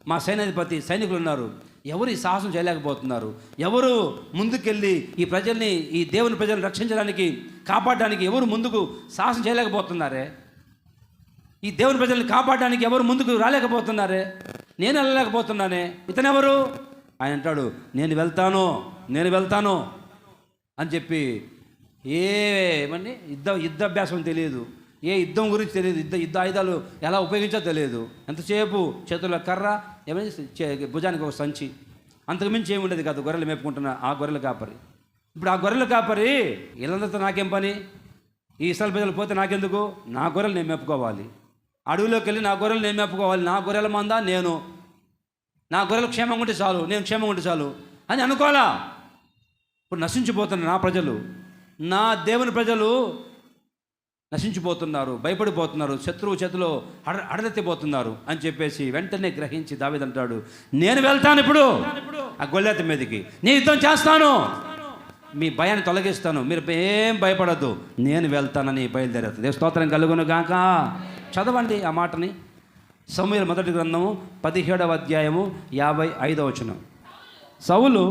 మా సైన్యాధిపతి, సైనికులు ఉన్నారు, ఎవరు ఈ సాహసం చేయలేకపోతున్నారు. ఎవరు ముందుకెళ్ళి ఈ ప్రజల్ని, ఈ దేవుని ప్రజల్ని రక్షించడానికి, కాపాడడానికి ఎవరు ముందుకు సాహసం చేయలేకపోతున్నారే? ఈ దేవుని ప్రజల్ని కాపాడడానికి ఎవరు ముందుకు రాలేకపోతున్నారే? నేను వెళ్ళలేకపోతున్నానే, ఇతనెవరు? ఆయన అంటాడు, నేను వెళ్తాను అని చెప్పి, ఏమని యుద్ధాభ్యాసం తెలియదు, ఏ యుద్ధం గురించి తెలియదు, యుద్ధ ఆయుధాలు ఎలా ఉపయోగించాలో తెలియదు. ఎంతసేపు చేతుల్లో కర్ర, ఏమని భుజానికి ఒక సంచి, అంతకుమించి ఏమి ఉండేది కాదు. గొర్రెలు మేపుకుంటున్న ఆ గొర్రెల కాపరి. ఇప్పుడు ఆ గొర్రెల కాపరి, వీళ్ళందరితో నాకేం పని, ఈ ఇస్రాయేల్ ప్రజలు పోతే నాకెందుకు, నా గొర్రెలు నేను మేపుకోవాలి, అడవిలోకి వెళ్ళి నా గొర్రెలు నేను మేపుకోవాలి, నా గొర్రెల మంద నేను, నా గొర్రెలు క్షేమంగా ఉంటే చాలు, నేను క్షేమంగా ఉంటే చాలు అని అనుకోవాలా. ఇప్పుడు నశించిపోతున్న నా ప్రజలు, నా దేవుని ప్రజలు నశించిపోతున్నారు, భయపడిపోతున్నారు, శత్రువు చేతిలో అడదెత్తిపోతున్నారు అని చెప్పేసి వెంటనే గ్రహించి దావీదు అంటాడు, నేను వెళ్తాను ఇప్పుడు ఆ గొల్యాతు మీదకి, నేను యుద్ధం చేస్తాను, మీ భయాన్ని తొలగిస్తాను, మీరు ఏం భయపడద్దు, నేను వెళ్తానని బయలుదేరుతుంది. స్తోత్రం కలుగును గాక. చదవండి ఆ మాటని. సమూయేలు మొదటి గ్రంథము 17వ అధ్యాయము 55వ వచనం. సౌలు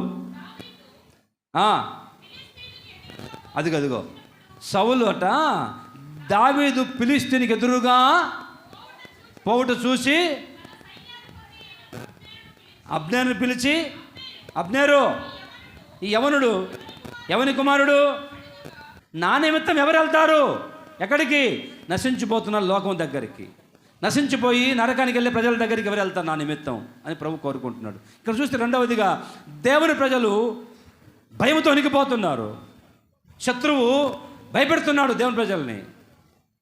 అదిగో సౌలు అట దావీదు ఫిలిష్తీయునికి ఎదురుగా పోవుట చూసి అబ్నేరుని పిలిచి, అబ్నేరు, ఈ ఎవని కుమారుడు, నా నిమిత్తం ఎవరు వెళ్తారు? ఎక్కడికి? నశించిపోతున్న లోకం దగ్గరికి, నశించిపోయి నరకానికి వెళ్ళే ప్రజల దగ్గరికి ఎవరు వెళ్తారు నా నిమిత్తం అని ప్రభు కోరుకుంటున్నాడు. ఇక్కడ చూస్తే రెండవదిగా దేవుని ప్రజలు భయంతో వణికిపోతున్నారు. శత్రువు భయపెడుతున్నాడు దేవుని ప్రజల్ని.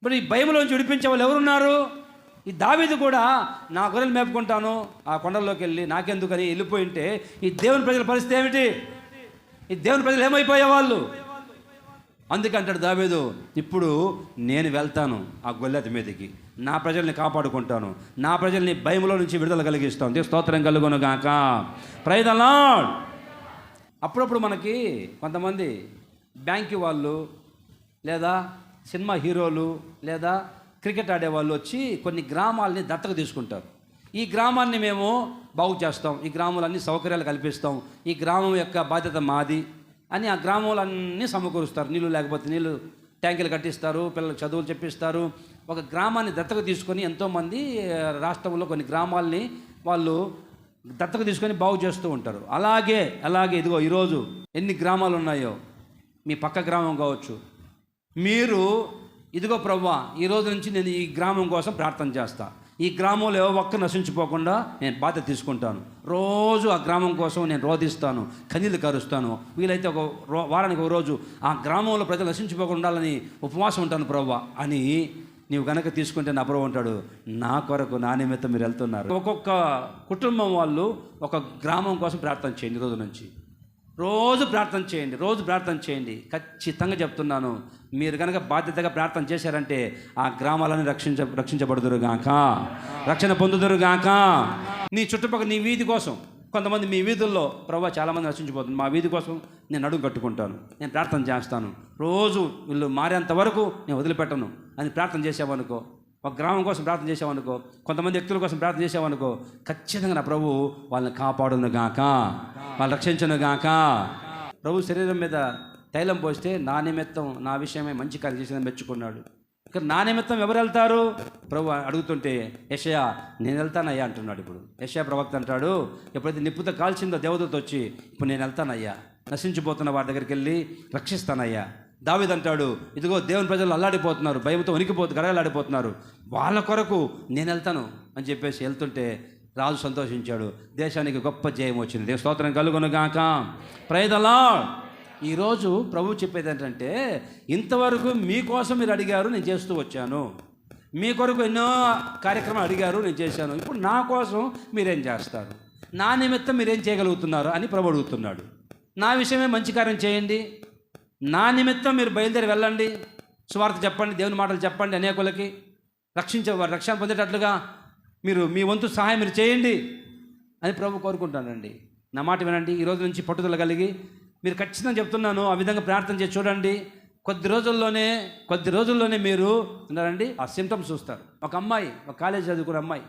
మరి ఈ భయంలోంచి విడిపించే వాళ్ళు ఎవరున్నారు? ఈ దావీదు కూడా నా గొర్రెలు మేపుకుంటాను ఆ కొండల్లోకి వెళ్ళి, నాకెందుకని వెళ్ళిపోయి ఉంటే ఈ దేవుని ప్రజల పరిస్థితి ఏమిటి? ఈ దేవుని ప్రజలు ఏమైపోయేవాళ్ళు? అందుకంటాడు దావీదు, ఇప్పుడు నేను వెళ్తాను ఆ గొల్యాతు మీదకి, నా ప్రజల్ని కాపాడుకుంటాను, నా ప్రజల్ని భయంలో నుంచి విడుదల కలిగిస్తాను. స్తోత్రం కలుగును గాక. Praise the Lord. అప్పుడప్పుడు మనకి కొంతమంది బ్యాంకు వాళ్ళు, లేదా సినిమా హీరోలు, లేదా క్రికెట్ ఆడేవాళ్ళు వచ్చి కొన్ని గ్రామాలని దత్తత తీసుకుంటారు. ఈ గ్రామాన్ని మేము బాగు చేస్తాం, ఈ గ్రామాలన్నీ సౌకర్యాలు కల్పిస్తాం, ఈ గ్రామం యొక్క బాధ్యత మాది అని ఆ గ్రామాలన్నీ సమకూరుస్తారు. నీళ్ళు లేకపోతే నీళ్ళు ట్యాంకులు కట్టిస్తారు, పిల్లలకు చదువులు చెప్పిస్తారు. ఒక గ్రామాన్ని దత్తత తీసుకొని ఎంతోమంది రాష్ట్రంలో కొన్ని గ్రామాలని వాళ్ళు దత్తత తీసుకొని బాగు చేస్తూ ఉంటారు. అలాగే ఇదిగో ఈరోజు ఎన్ని గ్రామాలు ఉన్నాయో, మీ పక్క గ్రామం కావచ్చు, మీరు ఇదిగో ప్రభువా ఈ రోజు నుంచి నేను ఈ గ్రామం కోసం ప్రార్థన చేస్తా, ఈ గ్రామంలో ఏ ఒక్కరు నశించిపోకుండా నేను బాధ్యత తీసుకుంటాను. రోజు ఆ గ్రామం కోసం నేను రోధిస్తాను, కన్నీళ్ళు కరుస్తాను. వీలైతే వారానికి ఒక రోజు ఆ గ్రామంలో ప్రజలు నశించిపోకుండా ఉండాలని ఉపవాసం ఉంటాను ప్రభువా అని నీవు కనుక తీసుకుంటే నా ప్రభు అంటాడు, నా కొరకు నా నిమిత్తం మీరు వెళ్తున్నారు. ఒక్కొక్క కుటుంబం వాళ్ళు ఒక గ్రామం కోసం ప్రార్థన చేయండి. రోజు నుంచి రోజు ప్రార్థన చేయండి, రోజు ప్రార్థన చేయండి. ఖచ్చితంగా చెప్తున్నాను, మీరు కనుక బాధ్యతగా ప్రార్థన చేశారంటే ఆ గ్రామాలను రక్షించబడుదురుగాక, రక్షణ పొందుదురుగాక. నీ చుట్టుపక్కల నీ వీధి కోసం కొంతమంది, మీ వీధుల్లో ప్రభు చాలామంది నశించిపోతుంది, మా వీధి కోసం నేను అడుగు కట్టుకుంటాను, నేను ప్రార్థన చేస్తాను, రోజు వీళ్ళు మారేంత వరకు నేను వదిలిపెట్టను అని ప్రార్థన చేసావనుకో, ఒక గ్రామం కోసం ప్రార్థన చేసావనుకో, కొంతమంది వ్యక్తుల కోసం ప్రార్థన చేసావనుకో, ఖచ్చితంగా నా ప్రభు వాళ్ళని కాపాడును గాక, వాళ్ళు రక్షించును గాక. ప్రభు శరీరం మీద తైలం పోస్తే నా నిమిత్తం నా విషయమే మంచి కార్యం చేసిందని మెచ్చుకున్నాడు. ఇక్కడ నా నిమిత్తం ఎవరు వెళ్తారు? ప్రభు అడుగుతుంటే యెషయా నేను వెళ్తానయ్యా అంటున్నాడు. ఇప్పుడు యెషయా ప్రవక్త అంటాడు, ఎప్పుడైతే నిప్పుతో కాల్చిందో దేవదూత వచ్చి, ఇప్పుడు నేను వెళ్తానయ్యా, నశించిపోతున్న వారి దగ్గరికి వెళ్ళి రక్షిస్తానయ్యా. దావీదు అంటాడు, ఇదిగో దేవుని ప్రజలు అల్లాడిపోతున్నారు, భయంతో గడగలాడిపోతున్నారు, వాళ్ళ కొరకు నేను వెళ్తాను అని చెప్పేసి వెళ్తుంటే రాజు సంతోషించాడు. దేశానికి గొప్ప జయం వచ్చింది. దేవ స్తోత్రం కలుగును గాక. Praise the Lord. ఈరోజు ప్రభు చెప్పేది ఏంటంటే, ఇంతవరకు మీకోసం మీరు అడిగారు, నేను చేస్తూ వచ్చాను. మీ కొరకు ఎన్నో కార్యక్రమాలు అడిగారు, నేను చేశాను. ఇప్పుడు నా కోసం మీరేం చేస్తారు, నా నిమిత్తం మీరేం చేయగలుగుతున్నారు అని ప్రభు అడుగుతున్నాడు. నా విషయమే మంచి కార్యం చేయండి, నా నిమిత్తం మీరు బయలుదేరి వెళ్ళండి, సువార్త చెప్పండి, దేవుని మాటలు చెప్పండి, అనేకులకి రక్షణ పొందేటట్లుగా మీరు మీ వంతు సహాయం మీరు చేయండి అని ప్రభు కోరుకుంటానండి. నా మాట వినండి, ఈ రోజు నుంచి పట్టుదల కలిగి మీరు ఖచ్చితంగా చెప్తున్నాను, ఆ విధంగా ప్రార్థన చేసి చూడండి. కొద్ది రోజుల్లోనే మీరు ఉన్నారండి ఆ సిమ్టమ్స్ చూస్తారు. ఒక అమ్మాయి, ఒక కాలేజ్ చదువుకున్న అమ్మాయి,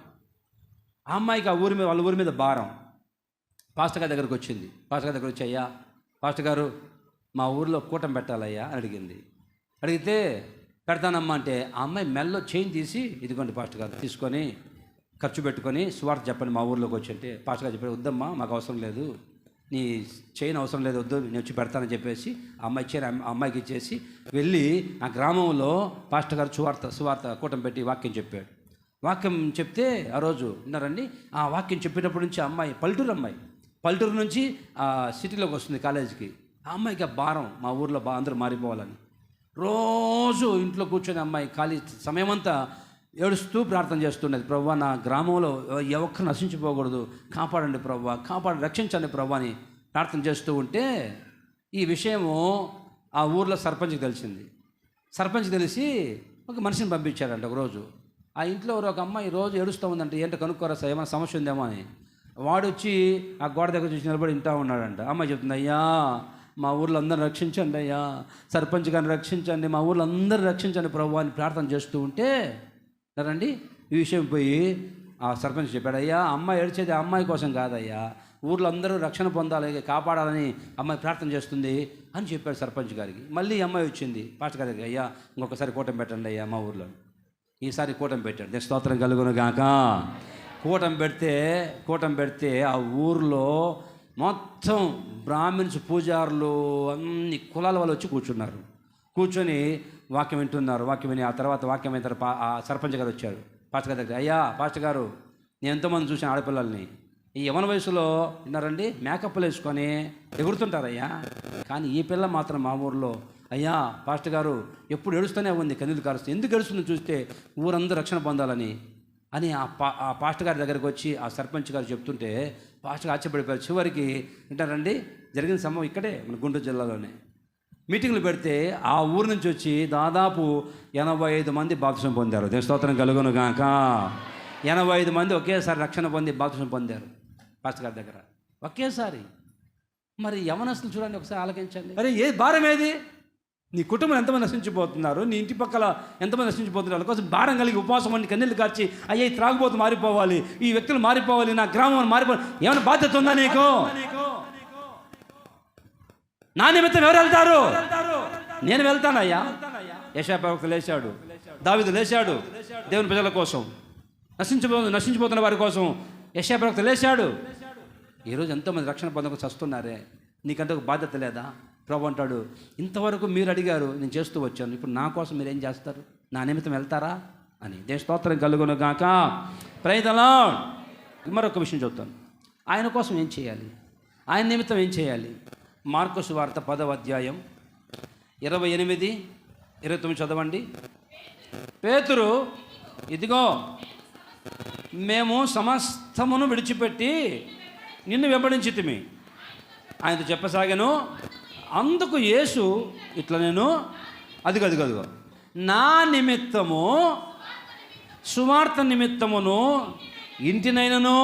ఆ అమ్మాయికి వాళ్ళ ఊరి మీద భారం. పాస్టర్ గారి దగ్గరకు వచ్చింది. పాస్టర్ గారి దగ్గర వచ్చి, అయ్యా పాస్టర్ గారు, మా ఊరిలో కూటమి పెట్టాలయ్యా అని అడిగింది. అడిగితే పెడతానమ్మా అంటే, ఆ అమ్మాయి మెల్లో చైన్ తీసి, ఇదిగోండి పాస్టర్ గారు తీసుకొని ఖర్చు పెట్టుకొని సువార్త చెప్పండి మా ఊర్లోకి వచ్చి అంటే, పాస్టర్ గారు చెప్పాడు, వద్దమ్మా మాకు అవసరం లేదు, నీ చైన్ అవసరం లేదు, వద్దు నేను వచ్చి పెడతానని చెప్పేసి ఆ అమ్మాయి చైన్ అమ్మాయికి ఇచ్చేసి వెళ్ళి ఆ గ్రామంలో పాస్టర్ గారు సువార్త కూటమి పెట్టి వాక్యం చెప్పాడు. వాక్యం చెప్తే ఆ రోజు ఉన్నారండి, ఆ వాక్యం చెప్పేటప్పటి నుంచి అమ్మాయి పల్లెటూరు నుంచి సిటీలోకి వస్తుంది కాలేజీకి. ఆ అమ్మాయికి ఆ భారం, మా ఊర్లో అందరూ మారిపోవాలని. రోజు ఇంట్లో కూర్చొని అమ్మాయి ఖాళీ సమయమంతా ఏడుస్తూ ప్రార్థన చేస్తున్నది. ప్రభువా, నా గ్రామంలో ఒక్కరు నశించిపోకూడదు, కాపాడండి ప్రభువా, రక్షించండి ప్రభువా అని ప్రార్థన చేస్తూ ఉంటే ఈ విషయము ఆ ఊర్లో సర్పంచ్కి తెలిసింది. సర్పంచ్కి తెలిసి ఒక మనిషిని పంపించారంట. ఒకరోజు ఆ ఇంట్లో ఒక అమ్మాయి రోజు ఏడుస్తూ ఉందంటే, ఏంటో కనుక్కోరా సార్, ఏమైనా సమస్య ఉందేమో అని. వాడు వచ్చి ఆ గోడ దగ్గర చూసి నిలబడి వింటూ ఉన్నాడంట. అమ్మాయి చెప్తుంది, అయ్యా మా ఊర్లో అందరూ రక్షించండి అయ్యా, సర్పంచ్ గారిని రక్షించండి, మా ఊర్లో అందరూ రక్షించండి ప్రభు అని ప్రార్థన చేస్తూ ఉంటే రండి ఈ విషయం పోయి ఆ సర్పంచ్ చెప్పాడు, అయ్యా అమ్మాయి ఏడ్చేది అమ్మాయి కోసం కాదయ్యా, ఊర్లో అందరూ రక్షణ పొందాలి, కాపాడాలని అమ్మాయి ప్రార్థన చేస్తుంది అని చెప్పాడు సర్పంచ్ గారికి. మళ్ళీ అమ్మాయి వచ్చింది పాస్టర్ గారి దగ్గరికి, అయ్యా ఇంకొకసారి కూటమి పెట్టండి అయ్యా మా ఊర్లో. ఈసారి కూటమి పెట్టాడు. నేను స్తోత్రం కలుగును గాక. కూటమి పెడితే ఆ ఊర్లో మొత్తం బ్రాహ్మిన్స్, పూజారులు, అన్ని కులాల వాళ్ళు వచ్చి కూర్చున్నారు. కూర్చొని వాక్యం వింటున్నారు. వాక్యం విని ఆ తర్వాత వాక్యం అయిన తర్వాత ఆ సర్పంచ్ గారు వచ్చారు పాస్టర్ గారి దగ్గర. అయ్యా పాస్టర్ గారు, నేను ఎంతోమంది చూసాను ఆడపిల్లల్ని, ఈ యవన వయసులో విన్నారండి మేకప్లు వేసుకొని ఎగురుతుంటారయ్యా, కానీ ఈ పిల్ల మాత్రం మా ఊర్లో, అయ్యా పాస్టర్ గారు ఎప్పుడు ఏడుస్తూనే ఉంది, కన్నీళ్ళు కారుస్తుంది, ఎందుకు ఏడుస్తుందో చూస్తే ఊరందరూ రక్షణ పొందాలని అని ఆ పాస్టర్ గారి దగ్గరికి వచ్చి ఆ సర్పంచ్ గారు చెప్తుంటే పాస్టర్ గారు ఆశ్చర్యపడిపోయారు. చివరికి వింటారండి, జరిగిన సంభవం ఇక్కడే మన గుంటూరు జిల్లాలోనే. మీటింగ్లు పెడితే ఆ ఊరు నుంచి వచ్చి దాదాపు 85 మంది బాప్తిసం పొందారు. దేవుని స్తోత్రం కలుగును గాక. 85 మంది ఒకేసారి రక్షణ పొంది బాప్తిసం పొందారు పాస్టర్ గారి దగ్గర ఒకేసారి. మరి యవనస్తులు చూడండి, ఒకసారి ఆలకించండి. మరి ఏ భారం ఏది? నీ కుటుంబం ఎంతమంది నశించిపోతున్నారు, నీ ఇంటి పక్కల ఎంతమంది నశించిపోతున్నారు, వాళ్ళ కోసం భారం కలిగి ఉపవాసం అండి, కన్నీళ్ళు కార్చి, అయ్యే ఈ త్రాగుబోతు మారిపోవాలి, ఈ వ్యక్తులు మారిపోవాలి, నా గ్రామం మారిపోవాలి, ఏమైనా బాధ్యత ఉందా నీకు? నా నిమిత్తం ఎవరు వెళ్తారు? నేను వెళ్తానయ్యా. యెషయా ప్రవక్త లేచాడు, దావీదు లేచాడు దేవుని ప్రజల కోసం, నశించిపోతున్న వారి కోసం యెషయా ప్రవక్త లేచాడు. ఈరోజు ఎంతోమంది రక్షణ పొందకు చస్తున్నారే, నీకంటే ఒక బాధ్యత లేదా? ప్రభు అంటాడు, ఇంతవరకు మీరు అడిగారు, నేను చేస్తూ వచ్చాను, ఇప్పుడు నా కోసం మీరు ఏం చేస్తారు? నా నిమిత్తం వెళ్తారా అని. దేవుని స్తోత్రం కలుగును గాక. Praise the Lord. మరొక విషయం చెప్తాను. ఆయన కోసం ఏం చేయాలి, ఆయన నిమిత్తం ఏం చేయాలి? మార్కు సువార్త 10వ అధ్యాయం 28, 29 చదవండి. పేతురు, ఇదిగో మేము సమస్తమును విడిచిపెట్టి నిన్ను వెంబడించితిమి ఆయనతో చెప్పసాగాను. అందుకు యేసు ఇట్లా నేను అదిగో నా నిమిత్తము సువార్త నిమిత్తమును ఇంటినైనను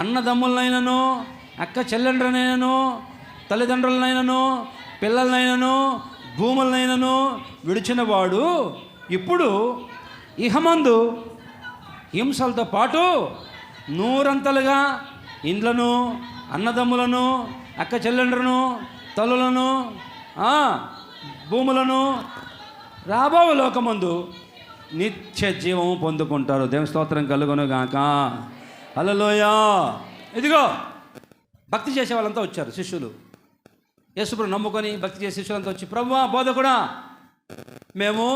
అన్నదమ్ములనైనను అక్క చెల్లెండ్రనైనను తల్లిదండ్రులనైనను పిల్లలనైనను భూములనైనను విడిచిన వాడు ఇప్పుడు ఇహమందు హింసలతో పాటు 100 ఇండ్లను అన్నదమ్ములను అక్క చెల్లెండ్రను తల్లులను భూములను రాబో లోకమందు నిత్య జీవము పొందుకుంటారు. దేవుని స్తోత్రం కలుగును గాక. హల్లెలూయా. ఇదిగో భక్తి చేసే వాళ్ళంతా వచ్చారు, శిష్యులు. యేసుప్రభువు నమ్ముకొని భక్తి చేసే శిష్యులంతా వచ్చి, ప్రభువా బోధకుడా, మేము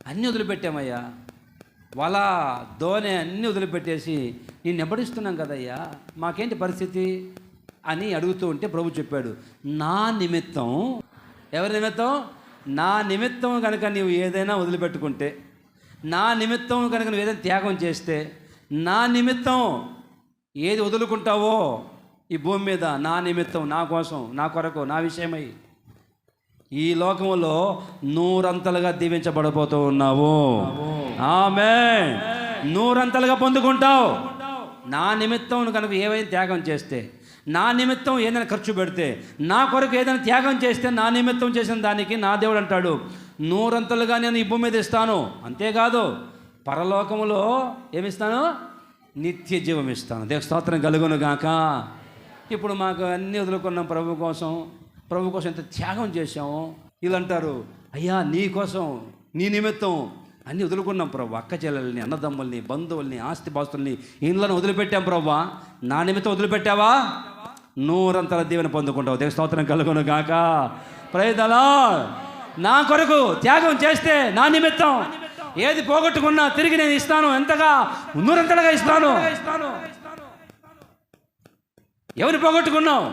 అన్నీ వదిలిపెట్టామయ్యా, వాళ్ళ దోనె అన్నీ వదిలిపెట్టేసి నేను నెబ్బడిస్తున్నాం కదయ్యా, మాకేంటి పరిస్థితి అని అడుగుతూ ఉంటే ప్రభు చెప్పాడు, నా నిమిత్తం. ఎవరి నిమిత్తం? నా నిమిత్తం కనుక నీవు ఏదైనా వదిలిపెట్టుకుంటే, నా నిమిత్తం కనుక నువ్వు ఏదైనా త్యాగం చేస్తే, నా నిమిత్తం ఏది వదులుకుంటావో ఈ భూమి మీద, నా నిమిత్తం, నా కోసం, నా కొరకు, నా విషయమై ఈ లోకంలో 100 దీవించబడబోతూ ఉన్నావు. ఆమేన్. 100 పొందుకుంటావు. నా నిమిత్తం కనుక ఏవైనా త్యాగం చేస్తే, నా నిమిత్తం ఏదైనా ఖర్చు పెడితే, నా కొరకు ఏదైనా త్యాగం చేస్తే, నా నిమిత్తం చేసిన దానికి నా దేవుడు అంటాడు 100 నేను ఈ భూమి మీద ఇస్తాను. అంతేకాదు పరలోకములో ఏమిస్తాను? నిత్య జీవం ఇస్తాను. దేవుని స్తోత్రం కలుగును గాక. ఇప్పుడు మాకు అన్నీ వదులుకున్నాం ప్రభు కోసం ఎంత త్యాగం చేశాము. వీళ్ళు అంటారు, అయ్యా నీ కోసం, నీ నిమిత్తం అన్నీ వదులుకున్నాం ప్రభు, అక్క చెల్లెల్ని, అన్నదమ్ముల్ని, బంధువుల్ని, ఆస్తిపాస్తుల్ని, ఇళ్ళను వదిలిపెట్టాం ప్రభు. నా నిమిత్తం వదిలిపెట్టావా? 100 దీవెన పొందుకుంటావు. దేవుని స్తోత్రం కలుగును గాక. Praise the Lord. నా కొరకు త్యాగం చేస్తే, నా నిమిత్తం ఏది పోగొట్టుకున్నా తిరిగి నేను ఇస్తాను. ఎంతగా? 100 ఇస్తాను. ఎవరు పోగొట్టుకున్నావు?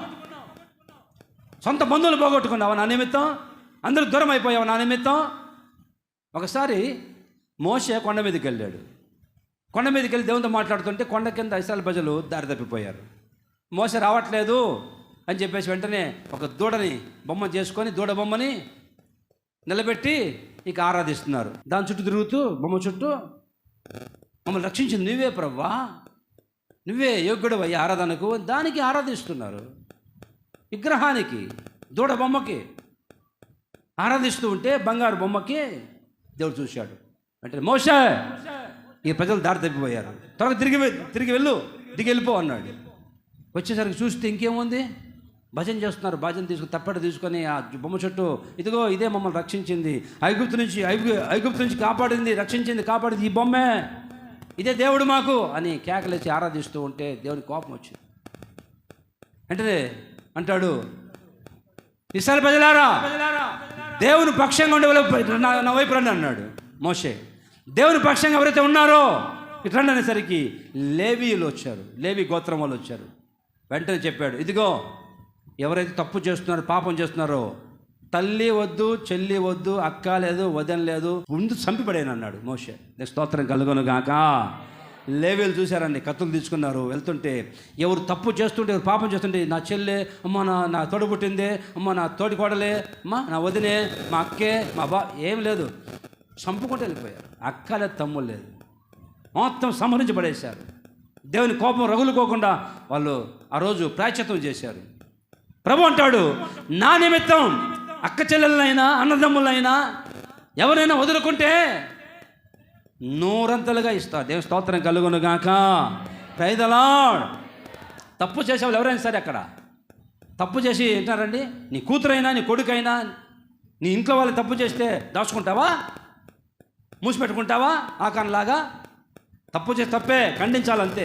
సొంత బంధువులు పోగొట్టుకున్నావా నా నిమిత్తం? అందరూ దూరం అయిపోయావు నా నిమిత్తం? ఒకసారి మోషే కొండ మీదకి వెళ్ళాడు. కొండ మీదకి వెళ్ళి దేవునితో మాట్లాడుతుంటే కొండ కింద ఇశ్రాయేలు ప్రజలు దారి తప్పిపోయారు. మోషే రావట్లేదు అని చెప్పేసి వెంటనే ఒక దూడని బొమ్మ చేసుకొని, దూడ బొమ్మని నిలబెట్టి ఇక ఆరాధిస్తున్నారు. దాని చుట్టూ తిరుగుతూ, బొమ్మ చుట్టూ, మమ్మల్ని రక్షించింది నువ్వే ప్రభువా, నువ్వే యోగ్యుడు అయ్యి ఆరాధనకు. దానికి ఆరాధిస్తున్నారు. విగ్రహానికి, దూడ బొమ్మకి ఆరాధిస్తూ ఉంటే బంగారు బొమ్మకి దేవుడు చూశాడు. అంటే మోషే, ఈ ప్రజలు దారి తప్పిపోయారు, త్వరగా తిరిగి వెళ్ళిపో అన్నాడు. వచ్చేసరికి చూస్తే ఇంకేముంది, భజన చేస్తున్నారు. భజన తీసుకుని తప్పెట తీసుకొని ఆ బొమ్మ చుట్టూ, ఇదిగో ఇదే మమ్మల్ని రక్షించింది, ఐగుప్తు నుంచి కాపాడింది ఈ బొమ్మే, ఇదే దేవుడు మాకు అని కేకలేసి ఆరాధిస్తూ ఉంటే దేవుని కోపం వచ్చింది. అంటే అంటాడు, ఇశ్రాయేలు ప్రజలారా, దేవుని పక్షంగా ఉండే నా వైపు రండి అన్నాడు మోషే. దేవుని పక్షంగా ఎవరైతే ఉన్నారో ఇటు రండి అనేసరికి లేవీయులు వచ్చారు, లేవి గోత్రం వాళ్ళు వచ్చారు. వెంటనే చెప్పాడు, ఇదిగో ఎవరైతే తప్పు చేస్తున్నారో, పాపం చేస్తున్నారో, తల్లి వద్దు, చెల్లి వద్దు, అక్క లేదు, వదన లేదు, ముందు చంపిపడేను అన్నాడు మోషే. స్తోత్రం కలుగును గాక. లేవీలు చూశారండి, కత్తులు తీసుకున్నారు. వెళ్తుంటే ఎవరు తప్పు చేస్తుంటే, ఎవరు పాపం చేస్తుంటే, నా చెల్లె, అమ్మ నా తోడు పుట్టిందే, అమ్మ నా తోటి కోడలే, అమ్మ నా వదినే, మా అక్కే, మా ఏం లేదు, చంపుకుంటూ వెళ్ళిపోయారు. అక్క లేదు, తమ్ముడు లేదు, మొత్తం సంహరించి పడేశారు. దేవుని కోపం రగులుకోకుండా వాళ్ళు ఆ రోజు ప్రాయశ్చిత్తం చేశారు. ప్రభు అంటాడు, నా నిమిత్తం అక్క చెల్లెలైనా అన్నదమ్ములైనా ఎవరైనా వదులుకుంటే 100 ఇస్తా. దేవుని స్తోత్రం కలుగును గాక. Praise the Lord. తప్పు చేసేవాళ్ళు ఎవరైనా సరే, అక్కడ తప్పు చేసి వింటారండి, నీ కూతురైనా నీ కొడుకైనా నీ ఇంట్లో వాళ్ళు తప్పు చేస్తే దాచుకుంటావా? మూసిపెట్టుకుంటావా? ఆకారంలాగా తప్పు చేసి తప్పే ఖండించాలంతే,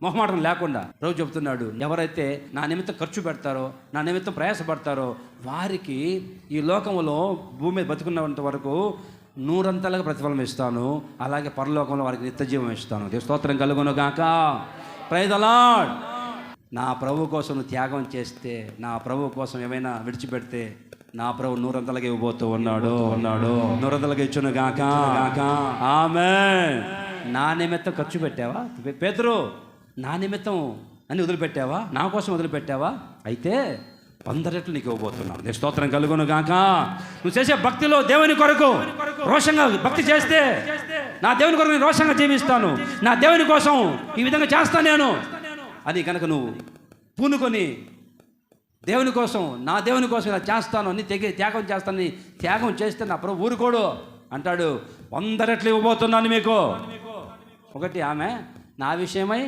మొహమాటం లేకుండా. రోజు చెబుతున్నాడు, ఎవరైతే నా నిమిత్తం ఖర్చు పెడతారో, నా నిమిత్తం ప్రయాసపడతారో, వారికి ఈ లోకంలో భూమి మీద బతుకున్నంత వరకు 100 ప్రతిఫలం ఇస్తాను, అలాగే పరలోకంలో వారికి నిత్య జీవం ఇస్తాను. దేవుని స్తోత్రం కలుగును గాక. Praise the Lord. నా ప్రభు కోసం నువ్వు త్యాగం చేస్తే, నా ప్రభు కోసం ఏమైనా విడిచిపెడితే, నా ప్రభు 100 ఇవ్వబోతూ ఉన్నాడు. 100 ఇచ్చును గాక. ఆమేన్. నా నిమిత్తం ఖర్చు పెట్టావా పేతురు? నా నిమిత్తం అని వదిలిపెట్టావా? నా కోసం వదిలిపెట్టావా? అయితే 100 రెట్లు నీకు ఇవ్వబోతున్నాను. దేవుని స్తోత్రం కలుగును గాక. నువ్వు చేసే భక్తిలో దేవుని కొరకు రోషంగా భక్తి చేస్తే, నా దేవుని కొరకు నేను రోషంగా జీవిస్తాను, నా దేవుని కోసం ఈ విధంగా చేస్తాను నేను అని కనుక నువ్వు పూనుకొని దేవుని కోసం, నా దేవుని కోసం ఇలా చేస్తాను అని త్యాగం చేస్తానని త్యాగం చేస్తే నా ప్రభు ఊరుకోడు అంటాడు. 100 రెట్లు ఇవ్వబోతున్నాను మీకు. ఒకటి, ఆమె నా విషయమై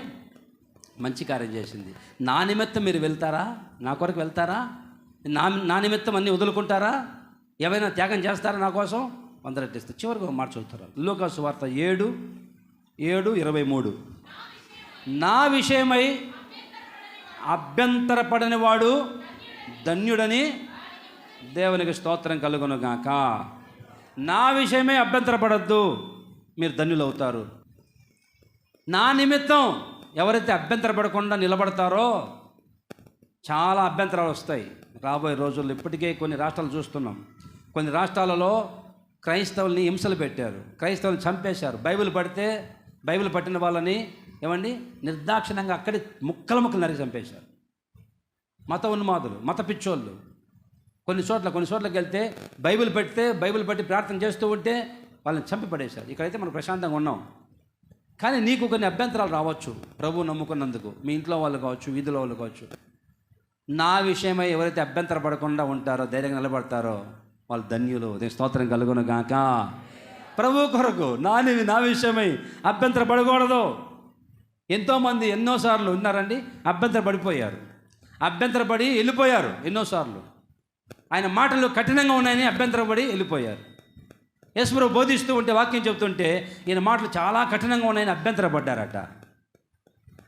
మంచి కార్యం చేసింది. నా నిమిత్తం మీరు వెళ్తారా? నా కొరకు వెళ్తారా? నా నిమిత్తం అన్నీ వదులుకుంటారా? ఏమైనా త్యాగం చేస్తారా నా కోసం? 100 రెట్లు ఇస్తారు. చివరికి ఒక మాట చదువుతారు, లూకా సువార్త 7:23. నా విషయమై అభ్యంతరపడని వాడు ధన్యుడని దేవునికి స్తోత్రం కలుగును గాక. నా విషయమై అభ్యంతరపడద్దు, మీరు ధన్యులు అవుతారు. నా నిమిత్తం ఎవరైతే అభ్యంతరపడకుండా నిలబడతారో, చాలా అభ్యంతరాలు వస్తాయి రాబోయే రోజుల్లో. ఇప్పటికే కొన్ని రాష్ట్రాలు చూస్తున్నాం. కొన్ని రాష్ట్రాలలో క్రైస్తవుల్ని హింసలు పెట్టారు, క్రైస్తవుల్ని చంపేశారు. బైబిల్ పట్టిన వాళ్ళని ఏమండి నిర్దాక్షిణంగా అక్కడి ముక్కలు నరికి చంపేశారు. మత ఉన్మాదులు, మత పిచ్చోళ్ళు. కొన్ని చోట్లకి వెళ్తే బైబిల్ పట్టి ప్రార్థన చేస్తూ ఉంటే వాళ్ళని చంపి పడేశారు. ఇక్కడైతే మనం ప్రశాంతంగా ఉన్నాం. కానీ నీకు కొన్ని అభ్యంతరాలు రావచ్చు ప్రభువు నమ్ముకున్నందుకు. మీ ఇంట్లో వాళ్ళు కావచ్చు, వీధిలో వాళ్ళు కావచ్చు. నా విషయమై ఎవరైతే అభ్యంతరపడకుండా ఉంటారో, ధైర్యంగా నిలబడతారో, వాళ్ళు ధన్యులు. దేవుని స్తోత్రం కలుగును గాక. ప్రభు కొరకు నా విషయమై అభ్యంతరపడకూడదు. ఎంతోమంది ఎన్నోసార్లు ఉన్నారండి, అభ్యంతరపడి వెళ్ళిపోయారు. ఎన్నోసార్లు ఆయన మాటలు కఠినంగా ఉన్నాయని అభ్యంతరపడి వెళ్ళిపోయారు. యేసుప్రభు బోధిస్తూ ఉంటే, వాక్యం చెబుతుంటే, ఈయన మాటలు చాలా కఠినంగా ఉన్నాయని అభ్యంతరపడ్డారట.